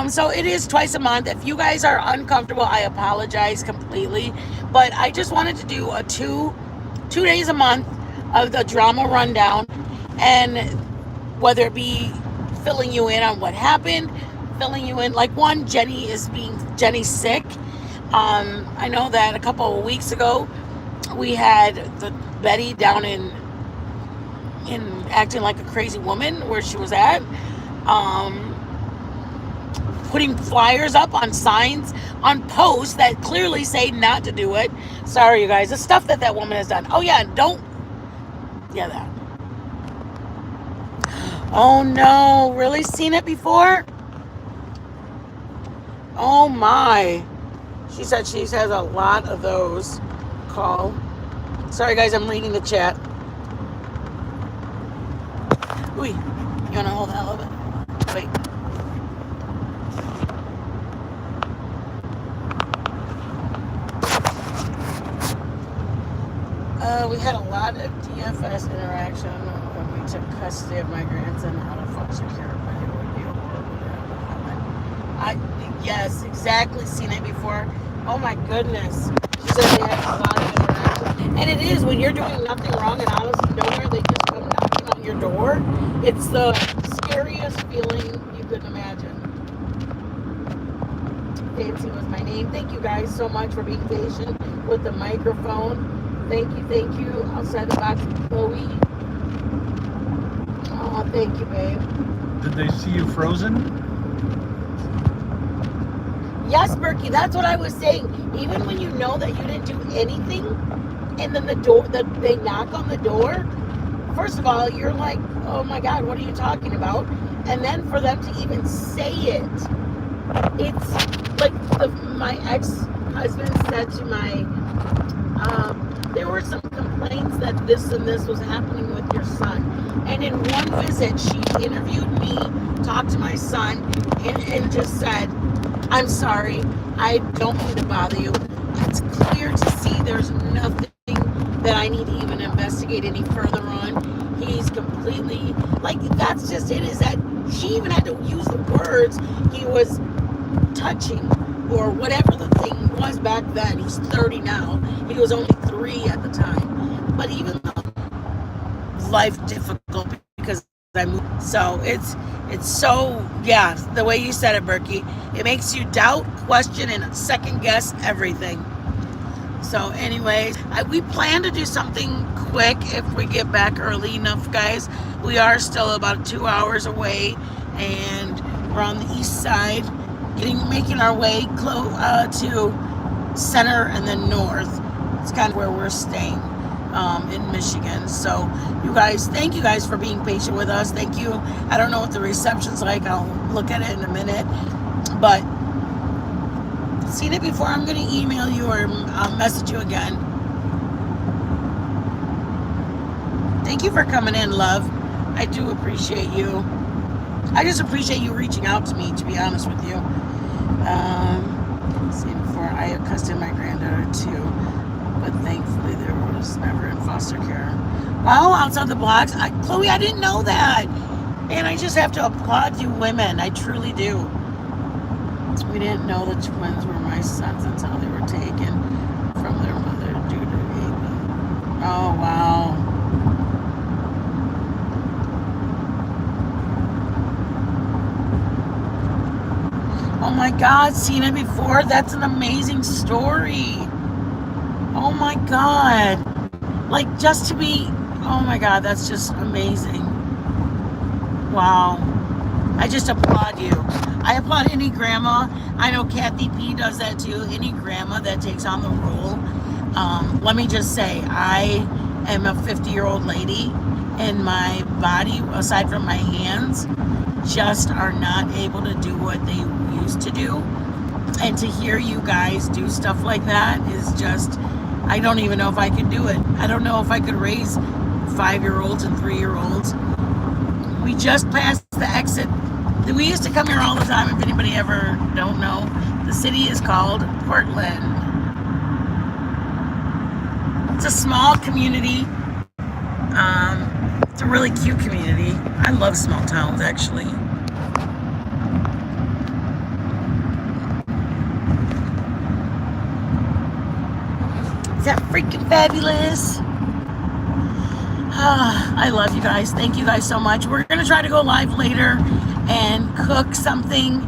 So it is twice a month. If you guys are uncomfortable, I apologize completely. But I just wanted to do a two days a month of the drama rundown, and whether it be filling you in on what happened, filling you in, like, one, Jenny's sick. I know that a couple of weeks ago we had the Betty down in acting like a crazy woman where she was at, putting flyers up on signs, on posts that clearly say not to do it. Sorry, you guys, the stuff that woman has done. Oh yeah, that. Oh no, really? Seen it before? Oh my. She said she has a lot of those. Call. Sorry guys, I'm reading the chat. Ooh, you wanna hold that a little bit? Wait. We had a lot of DFS interaction when we took custody of my grandson out of foster care, but it would be a yes, exactly, seen it before. Oh my goodness. She said they had a lot of interaction. And it is, when you're doing nothing wrong and out of nowhere, they just come knocking on your door. It's the scariest feeling you could imagine. Fancy was my name. Thank you guys so much for being patient with the microphone. Thank you. Outside the box, Chloe. Oh, thank you, babe. Did they see you frozen? Yes, Berkey, that's what I was saying. Even when you know that you didn't do anything, and then they knock on the door, first of all, you're like, oh my God, what are you talking about? And then for them to even say it, it's like my ex-husband said to my, there were some complaints that this and this was happening with your son. And in one visit, she interviewed me, talked to my son, and just said, I'm sorry, I don't mean to bother you. It's clear to see there's nothing that I need to even investigate any further on. He's completely, like, that's just it, is that she even had to use the words, he was touching, or whatever the thing was back then. He's 30 now. He was only 3 at the time. But even though life difficult because I moved, so it's so, yeah, the way you said it, Berkey, it makes you doubt, question, and second guess everything. So anyways, we plan to do something quick if we get back early enough, guys. We are still about 2 hours away, and we're on the east side, making our way to center and then north. It's kind of where we're staying in Michigan. So you guys, thank you guys for being patient with us. Thank you. I don't know what the reception's like. I'll look at it in a minute. But seen it before, I'm going to email you or message you again. Thank you for coming in, love. I do appreciate you. I just appreciate you reaching out to me, to be honest with you. Seen before, I accosted my granddaughter too, but thankfully there was never in foster care. Wow, outside the blocks. Chloe, I didn't know that. And I just have to applaud you women. I truly do. We didn't know the twins were my sons until they were taken from their mother due to baby. Oh, wow. Oh my God, seen it before? That's an amazing story. Oh my God. Like, just to be, oh my God, that's just amazing. Wow. I just applaud you. I applaud any grandma. I know Kathy P does that too. Any grandma that takes on the role. Let me just say, I am a 50-year-old lady, and my body, aside from my hands, just are not able to do what they used to do. And to hear you guys do stuff like that is just, I don't even know if I could do it. I don't know if I could raise 5-year-olds and 3-year-olds. We just passed the exit. We used to come here all the time. If anybody ever don't know, the city is called Portland. It's a small community. It's a really cute community. I love small towns, actually. Is that freaking fabulous? I love you guys. Thank you guys so much. We're going to try to go live later and cook something.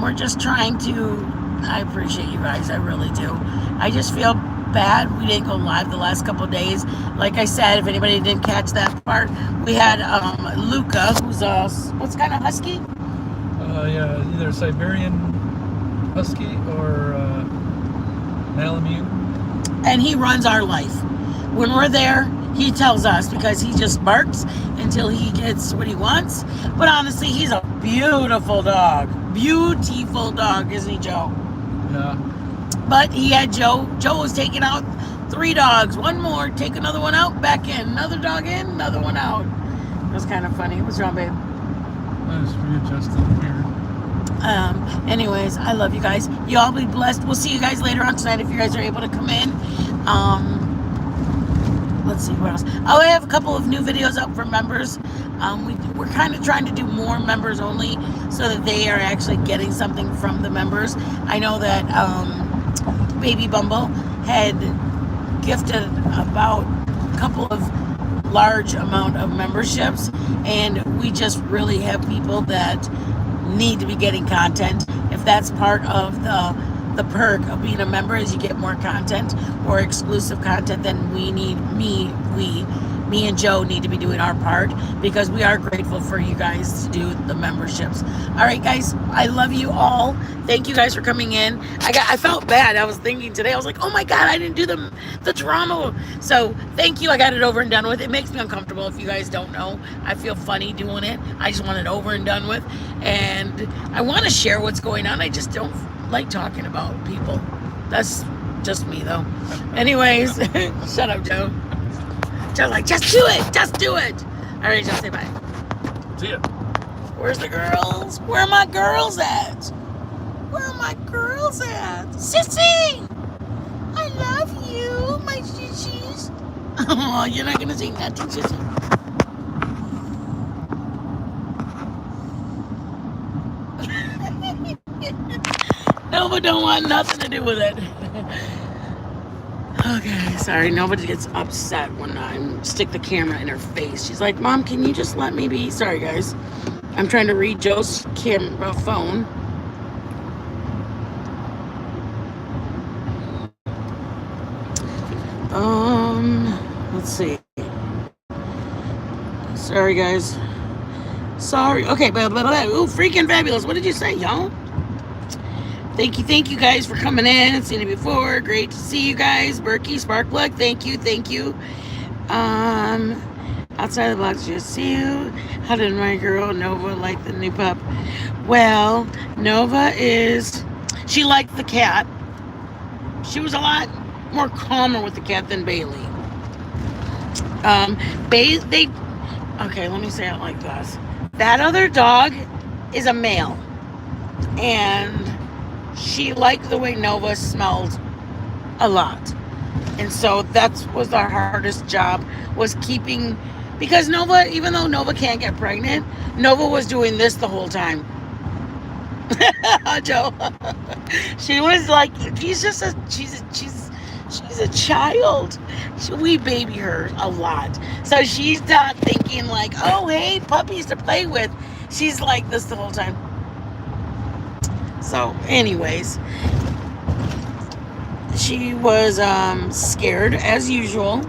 We're just trying to, I appreciate you guys. I really do. I just feel bad we didn't go live the last couple of days. Like I said, if anybody didn't catch that part, we had Luca, who's a, what's kind of husky? Yeah, either Siberian Husky or Malamute. And he runs our life. When we're there, he tells us, because he just barks until he gets what he wants. But honestly, he's a beautiful dog. Beautiful dog, isn't he, Joe? Yeah. But he had Joe. Joe was taking out 3 dogs. One more, take another one out, back in. Another dog in, another one out. It was kind of funny. What's wrong, babe? I was readjusting here. Anyways, I love you guys. You all be blessed. We'll see you guys later on tonight if you guys are able to come in. Let's see what else. Oh, I have a couple of new videos up for members. We're kind of trying to do more members only so that they are actually getting something from the members. I know that Baby Bumble had gifted about a couple of large amount of memberships, and we just really have people that need to be getting content. If that's part of the perk of being a member, is you get more content or exclusive content, then we me and Joe need to be doing our part, because we are grateful for you guys to do the memberships. All right, guys, I love you all. Thank you guys for coming in. I felt bad. I was thinking today, I was like, oh my God, I didn't do the drama. So thank you. I got it over and done with. It makes me uncomfortable. If you guys don't know, I feel funny doing it. I just want it over and done with. And I want to share what's going on. I just don't like talking about people. That's just me, though. Anyways, shut up, Joe. Joe's like, just do it. Just do it. All right, just say bye. See ya. Where's the girls? Where are my girls at? Where are my girls at? Sissy! I love you, my sissies. Oh, you're not going to sing nothing, Sissy. Nova don't want nothing to do with it. Okay, sorry. Nobody gets upset when I stick the camera in her face. She's like, Mom, can you just let me be? Sorry, guys. I'm trying to read Joe's phone. Let's see. Sorry, guys. Sorry. Okay, blah, blah, blah. Ooh, freaking fabulous. What did you say, y'all? Thank you guys for coming in. Seen it before. Great to see you guys. Berkey, Sparkplug, thank you. Outside the box, just see you. How did my girl Nova like the new pup? Well, Nova she liked the cat. She was a lot more calmer with the cat than Bailey. Okay, let me say it like this. That other dog is a male. And she liked the way Nova smelled a lot. And so that was our hardest job, was keeping, because Nova, even though Nova can't get pregnant, Nova was doing this the whole time. Joe. She was like, she's a child. We baby her a lot. So she's not thinking like, oh, hey, puppies to play with. She's like this the whole time. So anyways, she was scared as usual.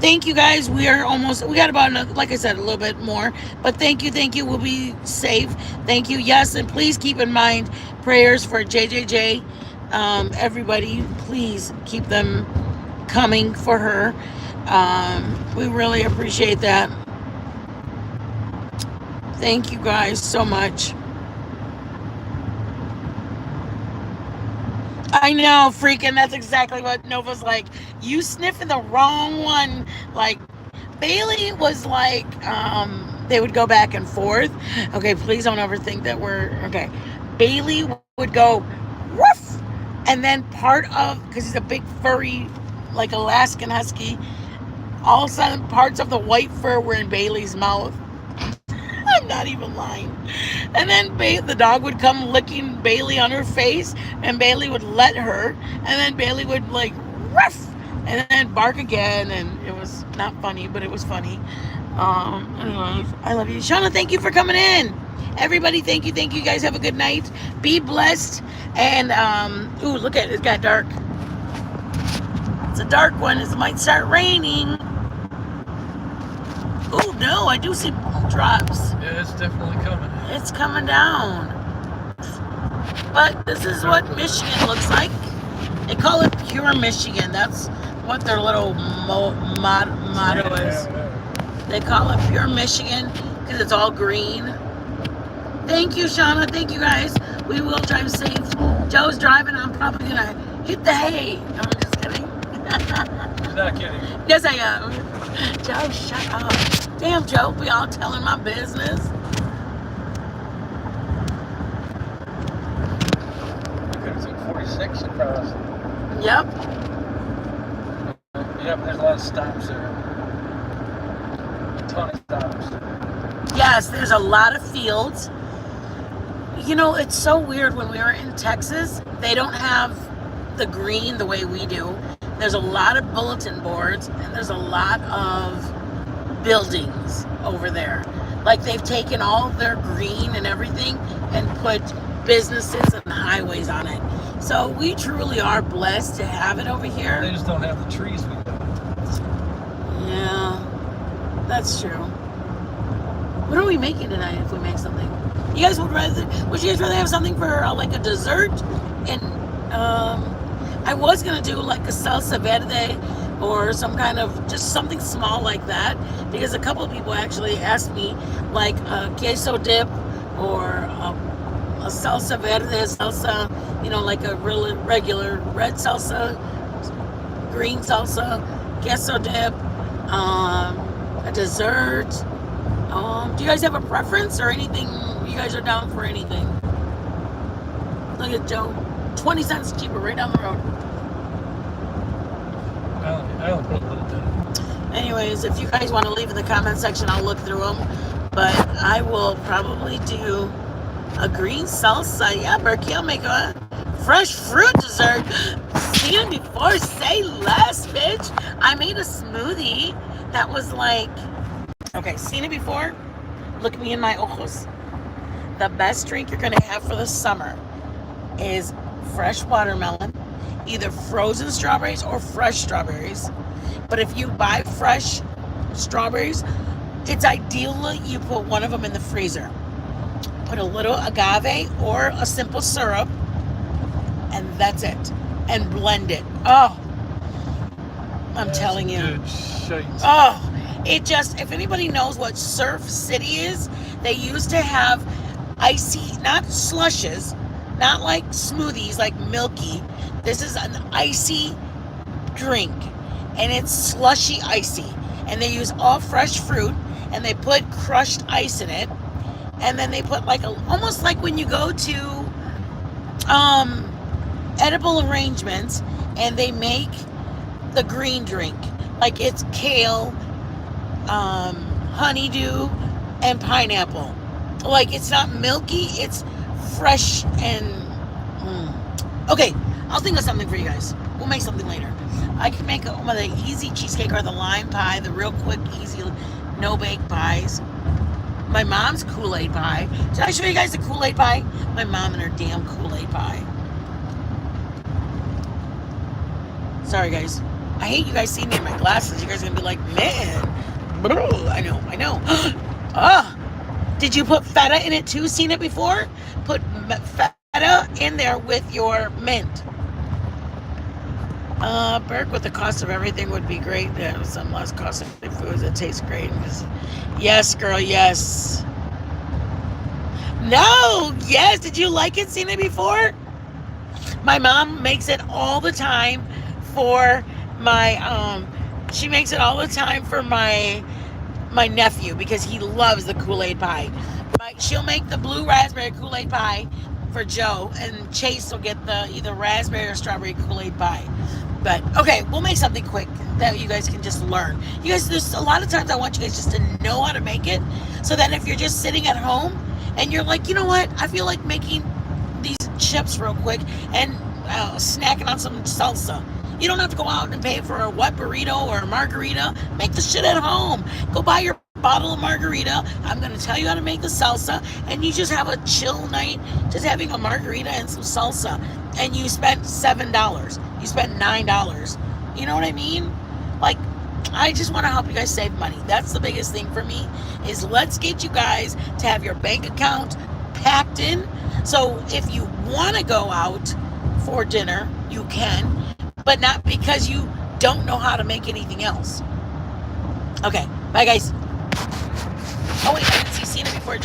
Thank you guys. We got about another, like I said, a little bit more. But thank you. We'll be safe. Thank you. Yes, and please keep in mind prayers for JJJ. Everybody, please keep them coming for her. We really appreciate that. Thank you guys so much. I know, freaking. That's exactly what Nova's like. You sniffing the wrong one. Like, Bailey was like, they would go back and forth. Okay, please don't ever think that we're okay. Bailey would go woof, and then because he's a big furry, like Alaskan husky, all of a sudden parts of the white fur were in Bailey's mouth. I'm not even lying. And then the dog would come licking Bailey on her face, and Bailey would let her, and then Bailey would like ruff, and then bark again, and it was not funny, but it was funny. Anyways, I love you, Shauna. Thank you for coming in. Everybody, thank you. You guys have a good night. Be blessed. And ooh, look at it. It got dark. It's a dark one. It might start raining. Oh no, I do see drops. Yeah, it's definitely coming. It's coming down. But this is what Michigan looks like. They call it Pure Michigan. That's what their little motto is. They call it Pure Michigan because it's all green. Thank you, Shauna. Thank you, guys. We will drive safe. Joe's driving. I'm probably going to hit the hay. No, I'm just kidding. You're not kidding. Yes, I am. Joe, shut up. Damn, Joe, be all telling my business. It's like 46 across. Yep. Yep, there's a lot of stops there. A ton of stops. Yes, there's a lot of fields. You know, it's so weird when we were in Texas, they don't have the green the way we do. There's a lot of bulletin boards and there's a lot of buildings over there. Like they've taken all their green and everything and put businesses and highways on it. So we truly are blessed to have it over here. They just don't have the trees we got. Yeah, that's true. What are we making tonight if we make something? Would you guys rather have something for like a dessert? And I was gonna do like a salsa verde or some kind of just something small like that because a couple of people actually asked me like a queso dip or a salsa verde salsa, you know, like a real regular red salsa, green salsa, queso dip, a dessert. Do you guys have a preference or anything? You guys are down for anything? Look at Joe. 20 cents cheaper right down the road. I don't put a little bit. Anyways, if you guys want to leave in the comment section, I'll look through them. But I will probably do a green salsa. Yeah, Berkey, I'll make a fresh fruit dessert. Seen it before, say less, bitch. I made a smoothie that was like, okay, seen it before? Look at me in my ojos. The best drink you're gonna have for the summer is fresh watermelon, either frozen strawberries or fresh strawberries. But if you buy fresh strawberries, it's ideal you put one of them in the freezer. Put a little agave or a simple syrup, and that's it. And blend it. Oh, I'm telling you. Good shite. Oh, it just, if anybody knows what Surf City is, they used to have icy, not slushes, not like smoothies, like milky. This is an icy drink, and it's slushy icy. And they use all fresh fruit, and they put crushed ice in it. And then they put like almost like when you go to edible arrangements, and they make the green drink. Like it's kale, honeydew, and pineapple. Like it's not milky, it's fresh and okay, I'll think of something for you guys. We'll make something later. I can make one of the easy cheesecake or the lime pie, the real quick, easy, no bake pies. My mom's Kool-Aid pie. Did I show you guys the Kool-Aid pie? My mom and her damn Kool-Aid pie. Sorry guys. I hate you guys seeing me in my glasses. You guys are gonna be like, man, bro. I know. Ah, did you put feta in it too? Seen it before? Put feta in there with your mint. Burke, with the cost of everything would be great. There some less costly foods that taste great. Yes, girl, yes. No, yes. Did you like it? Seen it before? My mom makes it all the time for my she makes it all the time for my nephew because he loves the Kool-Aid pie. She'll make the blue raspberry Kool-Aid pie for Joe, and Chase will get the either raspberry or strawberry Kool-Aid pie. But okay, we'll make something quick that you guys can just learn. You guys, there's a lot of times I want you guys just to know how to make it, so that if you're just sitting at home and you're like, you know what, I feel like making these chips real quick and snacking on some salsa. You don't have to go out and pay for a wet burrito or a margarita. Make the shit at home. Go buy your bottle of margarita. I'm going to tell you how to make the salsa, and you just have a chill night just having a margarita and some salsa, and you spent $7. You spent $9. You know what I mean? Like, I just want to help you guys save money. That's the biggest thing for me, is let's get you guys to have your bank account packed in. So if you want to go out for dinner, you can, but not because you don't know how to make anything else. Okay, bye guys. Oh wait, I didn't see Cena before.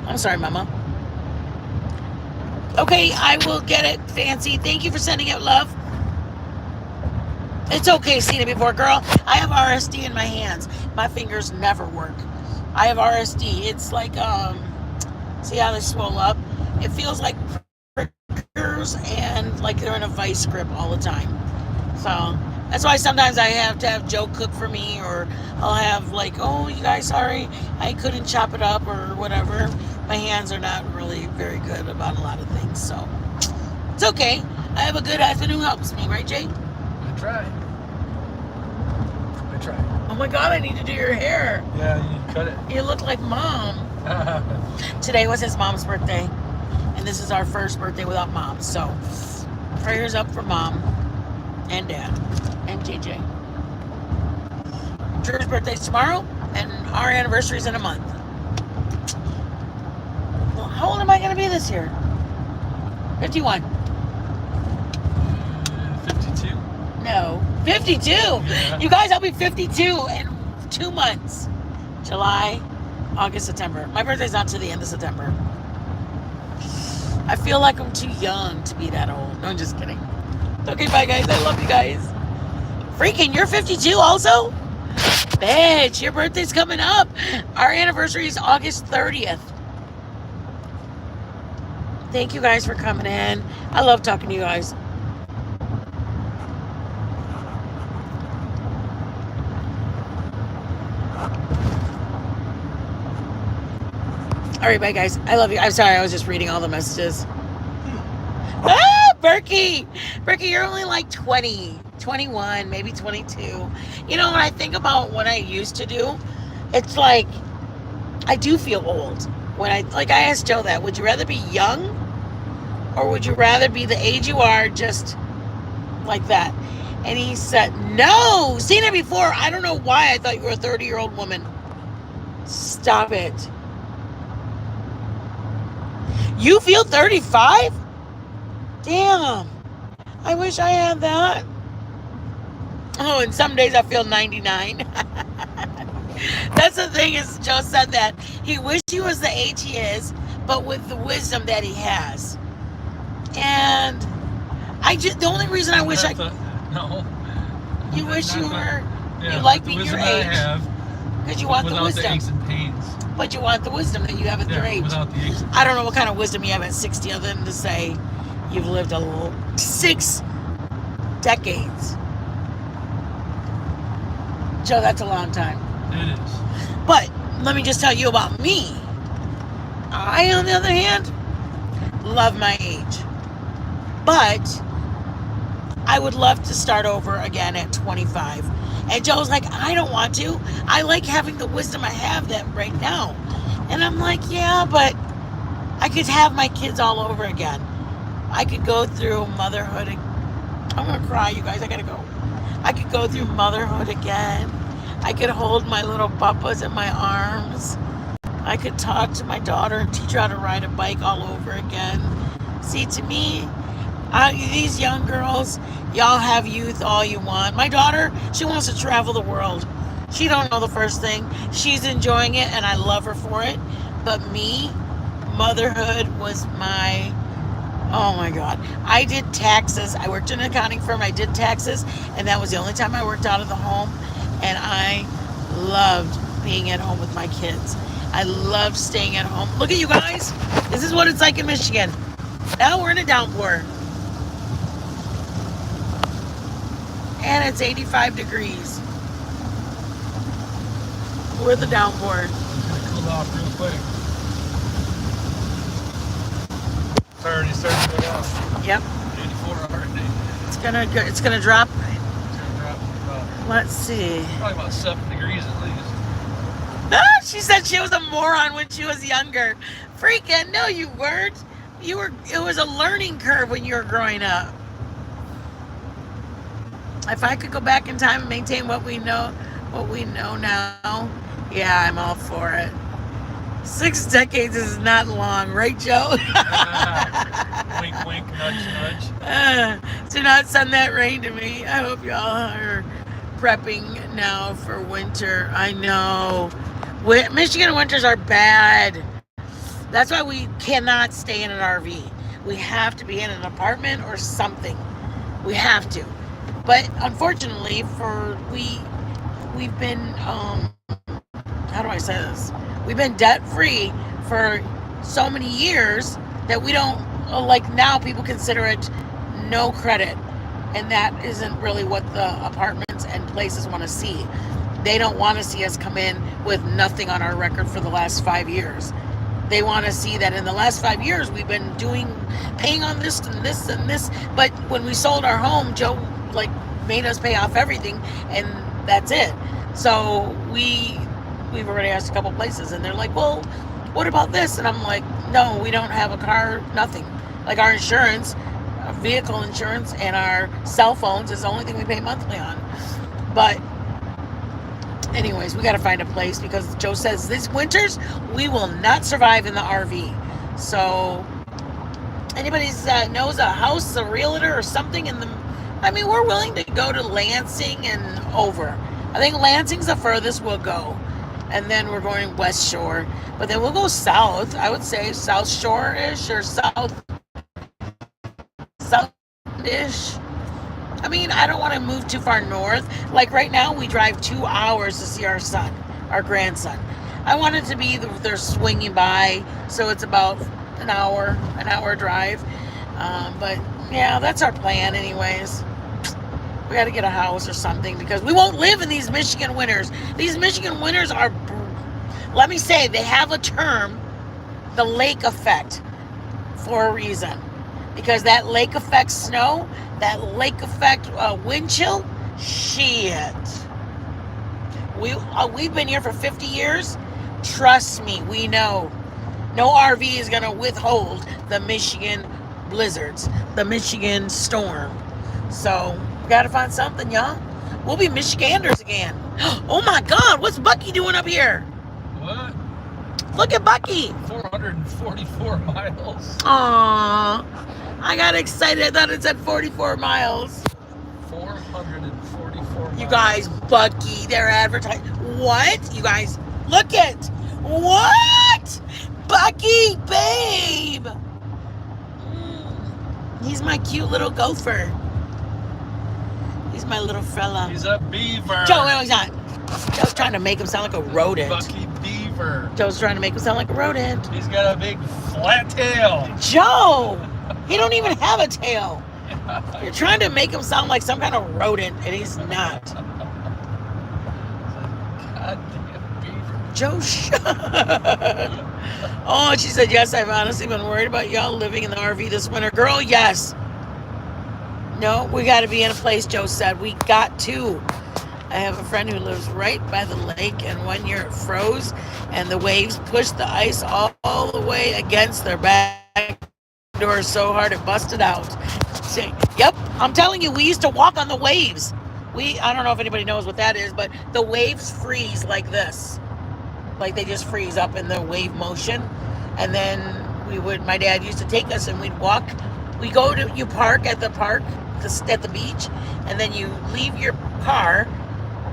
I'm sorry, Mama. Okay, I will get it, Fancy. Thank you for sending out love. It's okay, Cena before, girl. I have RSD in my hands. My fingers never work. I have RSD. It's like, see how they swell up? It feels like prickers and like they're in a vice grip all the time. So that's why sometimes I have to have Joe cook for me, or I'll have like, oh, you guys, sorry, I couldn't chop it up or whatever. My hands are not really very good about a lot of things, so it's okay. I have a good husband who helps me, right, Jay? I try. Oh my God, I need to do your hair. Yeah, you need to cut it. You look like Mom. Today was his mom's birthday, and this is our first birthday without Mom, so prayers up for Mom and Dad and JJ. Drew's birthday's tomorrow, and our anniversary's in a month. Well, how old am I going to be this year? 51. 52. No, 52. Yeah. You guys, I'll be 52 in 2 months. July, August, September. My birthday's not to the end of September. I feel like I'm too young to be that old. No, I'm just kidding. Okay, bye guys. I love you guys. Freaking, you're 52 also? Bitch, your birthday's coming up. Our anniversary is August 30th. Thank you guys for coming in. I love talking to you guys. All right, bye guys. I love you. I'm sorry, I was just reading all the messages. Ah, Berkey, you're only like 20, 21, maybe 22. You know, when I think about what I used to do, it's like, I do feel old. When I asked Joe that, would you rather be young, or would you rather be the age you are, just like that? And he said, no, seen it before. I don't know why I thought you were a 30-year-old woman. Stop it. You feel 35? Damn. I wish I had that. Oh, and some days I feel 99. That's the thing, is Joe said that. He wished he was the age he is, but with the wisdom that he has. And the only reason I wish No. You wish you were, Yeah, you like being your age. Because you want the wisdom. Without the aches and pains. But you want the wisdom that you have at your age. Without the aches and pains. I don't know what kind of wisdom you have at 60 other than to say you've lived 6 decades. Joe, that's a long time. It is. But let me just tell you about me. I, on the other hand, love my age. But I would love to start over again at 25. And Joe's like, I don't want to. I like having the wisdom I have that right now. And I'm like, yeah, but I could have my kids all over again. I could go through motherhood. I'm going gonna cry, you guys. I gotta go. I could go through motherhood again. I could hold my little bubbles in my arms. I could talk to my daughter and teach her how to ride a bike all over again. See, to me, these young girls, y'all have youth all you want. My daughter, she wants to travel the world. She don't know the first thing. She's enjoying it, and I love her for it. But me, motherhood was my, oh my God. I did taxes. I worked in an accounting firm. I did taxes, and that was the only time I worked out of the home. And I loved being at home with my kids. I loved staying at home. Look at you guys. This is what it's like in Michigan. Now we're in a downpour. And it's 85 degrees. With the downpour. It cooled off real quick. It's already starting to go down. Yep. 84 already. It's gonna drop. It's gonna drop about, Let's see. probably about 7 degrees at least. Ah, she said she was a moron when she was younger. Freaking no, you weren't. You were. It was a learning curve when you were growing up. If I could go back in time and maintain what we know now, yeah, I'm all for it. 6 decades is not long, right, Joe? Wink, wink, nudge, nudge. Do not send that rain to me. I hope y'all are prepping now for winter. I know. Michigan winters are bad. That's why we cannot stay in an RV. We have to be in an apartment or something. We have to. But unfortunately, we've been how do I say this? We've been debt free for so many years that we don't, like, now people consider it no credit, and that isn't really what the apartments and places want to see. They don't want to see us come in with nothing on our record for the last 5 years. They want to see that in the last 5 years we've been paying on this and this and this. But when we sold our home, Joe made us pay off everything, and that's it. So we've already asked a couple places, and they're like, well, what about this? And I'm like, no, we don't have a car, nothing. Like our insurance, our vehicle insurance, and our cell phones is the only thing we pay monthly on. But anyways, we got to find a place because Joe says this winters we will not survive in the RV. So anybody knows a house, a realtor, or something we're willing to go to Lansing and over. I think Lansing's the furthest we'll go, and then we're going West Shore. But then we'll go south. I would say South Shore-ish or south-ish. I don't want to move too far north. Like right now, we drive 2 hours to see our son, our grandson. I want it to be they're swinging by, so it's about an hour drive. But yeah, that's our plan anyways. We got to get a house or something because we won't live in these Michigan winters. These Michigan winters are, let me say, they have a term, the lake effect, for a reason. Because that lake effect snow, that lake effect wind chill, shit. We've been here for 50 years. Trust me, we know. No RV is going to withhold the Michigan blizzards, the Michigan storm. So we got to find something, y'all. We'll be Michiganders again. Oh my God, what's Bucky doing up here? What? Look at Bucky. 444 miles. Aww. I got excited. I thought it said 44 miles. 444 miles. You guys, Bucky, they're advertising. What? You guys, look at. What? Bucky, babe. He's my cute little gopher. He's my little fella. He's a beaver. Joe, no, he's not. Joe's trying to make him sound like a rodent. Bucky Beaver. Joe's trying to make him sound like a rodent. He's got a big flat tail. Joe, he don't even have a tail. You're trying to make him sound like some kind of rodent, and he's not. Goddamn beaver. Joe, Oh, she said, yes, I've honestly been worried about y'all living in the RV this winter. Girl, yes. No, we got to be in a place, Joe said. We got to. I have a friend who lives right by the lake, and one year it froze, and the waves pushed the ice all the way against their back door so hard it busted out. Yep, I'm telling you, we used to walk on the waves. I don't know if anybody knows what that is, but the waves freeze like this. Like they just freeze up in the wave motion. And then my dad used to take us and we'd walk. You park at the at the beach, and then you leave your car,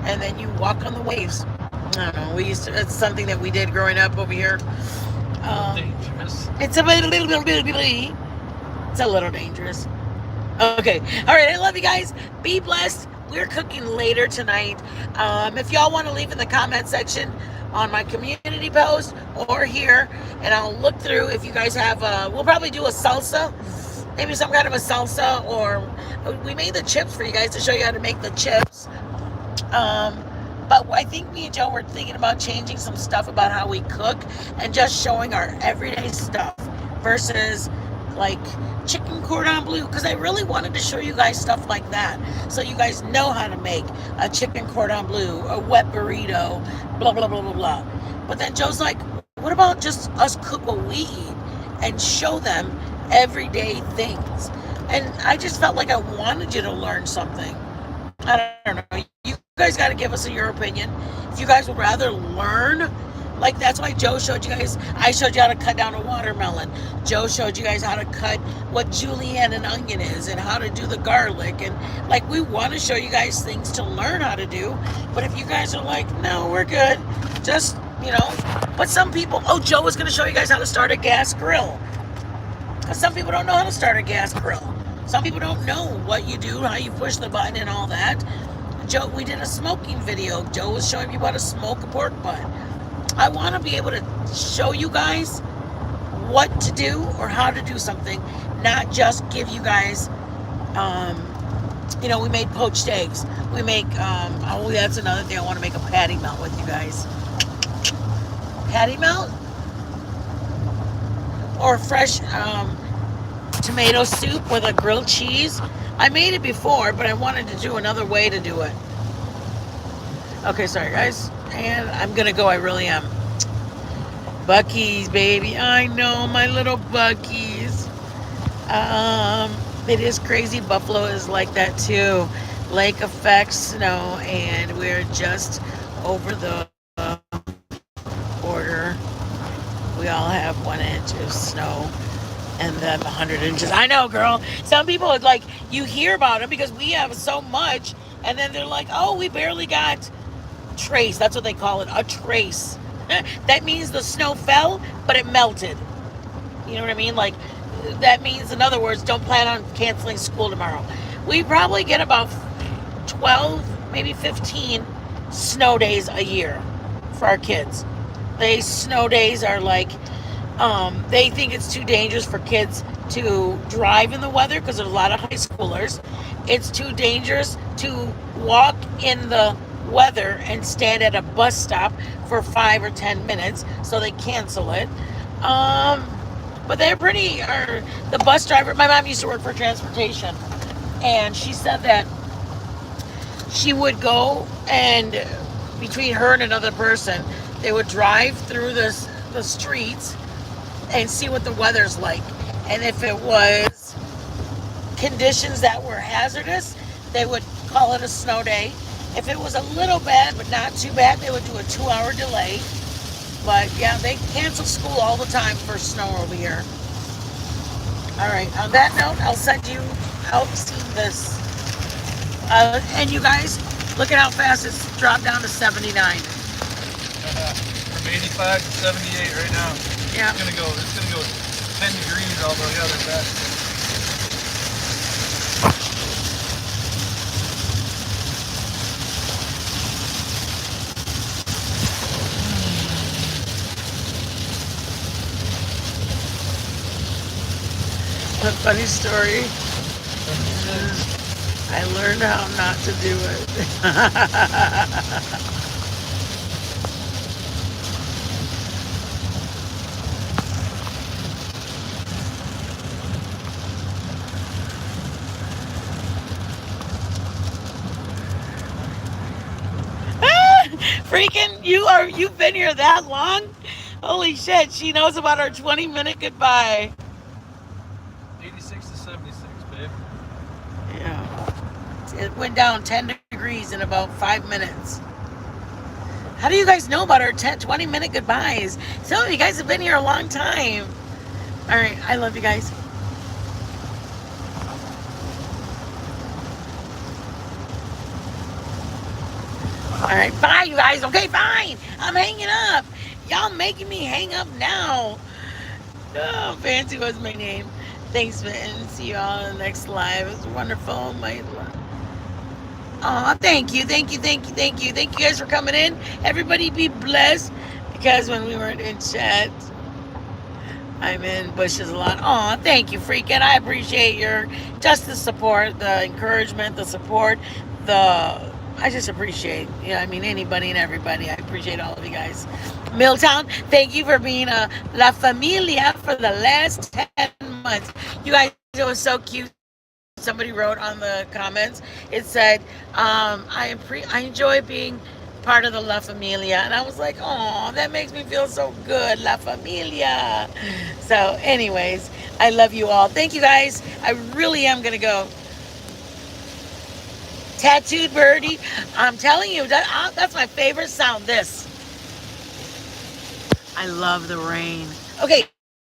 and then you walk on the waves. I don't know, it's something that we did growing up over here. Dangerous. It's a little dangerous. Okay. All right. I love you guys. Be blessed. We're cooking later tonight. If y'all want to leave in the comment section on my community post or here, and I'll look through if you guys have, we'll probably do a salsa, maybe some kind of a salsa, or we made the chips for you guys to show you how to make the chips. But I think me and Joe were thinking about changing some stuff about how we cook and just showing our everyday stuff versus like chicken cordon bleu, because I really wanted to show you guys stuff like that so you guys know how to make a chicken cordon bleu, a wet burrito, blah blah blah blah blah. But then Joe's like, what about just us cook what we eat and show them everyday things? And I just felt like I wanted you to learn something. I don't know, you guys got to give us your opinion. If you guys would rather learn, like that's why Joe showed you guys, I showed you how to cut down a watermelon. Joe showed you guys how to cut what julienne and onion is and how to do the garlic. And like, we want to show you guys things to learn how to do. But if you guys are like, no, we're good, just, but some people, Joe was going to show you guys how to start a gas grill. Because some people don't know how to start a gas grill. Some people don't know what you do, how you push the button and all that. Joe, we did a smoking video. Joe was showing me how to smoke a pork butt. I want to be able to show you guys what to do or how to do something, not just give you guys, we made poached eggs. We make, that's another thing. I want to make a patty melt with you guys. Patty melt? Or fresh tomato soup with a grilled cheese. I made it before, but I wanted to do another way to do it. Okay, sorry guys. And I'm gonna go, I really am. Buc-ee's, baby. I know, my little Buc-ee's. It is crazy. Buffalo is like that too. Lake effect snow, and we're just over the border. We all have 1 inch of snow and then 100 inches. I know, girl. Some people are like, you hear about it because we have so much, and then they're like, oh, we barely got trace. That's what they call it, a trace. That means the snow fell, but it melted. You know what I mean? Like, that means, in other words, don't plan on canceling school tomorrow. We probably get about 12, maybe 15 snow days a year for our kids. They snow days are like, they think it's too dangerous for kids to drive in the weather because there's a lot of high schoolers. It's too dangerous to walk in the weather and stand at a bus stop for 5 or 10 minutes, so they cancel it. But they're the bus driver, my mom used to work for transportation, and she said that she would go, and between her and another person, they would drive through the streets and see what the weather's like. And if it was conditions that were hazardous, they would call it a snow day. If it was a little bad, but not too bad, they would do a 2-hour delay. But yeah, they cancel school all the time for snow over here. All right, on that note, I'll send you out this. And you guys, look at how fast it's dropped down to 79. From 85 to 78 right now. Yeah. It's gonna go 10 degrees all the other back. A funny story. I learned how not to do it. Freaking, you've been here that long? Holy shit, she knows about our 20-minute goodbye. 86 to 76, babe. It went down 10 degrees in about 5 minutes. How do you guys know about our 20-minute goodbyes? Some of you guys have been here a long time. All right, I love you guys. All right, bye, you guys. Okay, fine. I'm hanging up. Y'all making me hang up now. Oh, Fancy was my name. Thanks, man. See you all in the next live. It was wonderful. Aw, thank you. Thank you guys for coming in. Everybody be blessed. Because when we weren't in chat, I'm in bushes a lot. Aw, thank you, freaking. I appreciate just the support, the encouragement, the support, I just appreciate, anybody and everybody. I appreciate all of you guys. Milltown, thank you for being a La Familia for the last 10 months. You guys, it was so cute. Somebody wrote on the comments, it said, I enjoy being part of the La Familia. And I was like, oh, that makes me feel so good, La Familia. So anyways, I love you all. Thank you guys. I really am going to go. Tattooed birdie. I'm telling you, that's my favorite sound, this. I love the rain. Okay.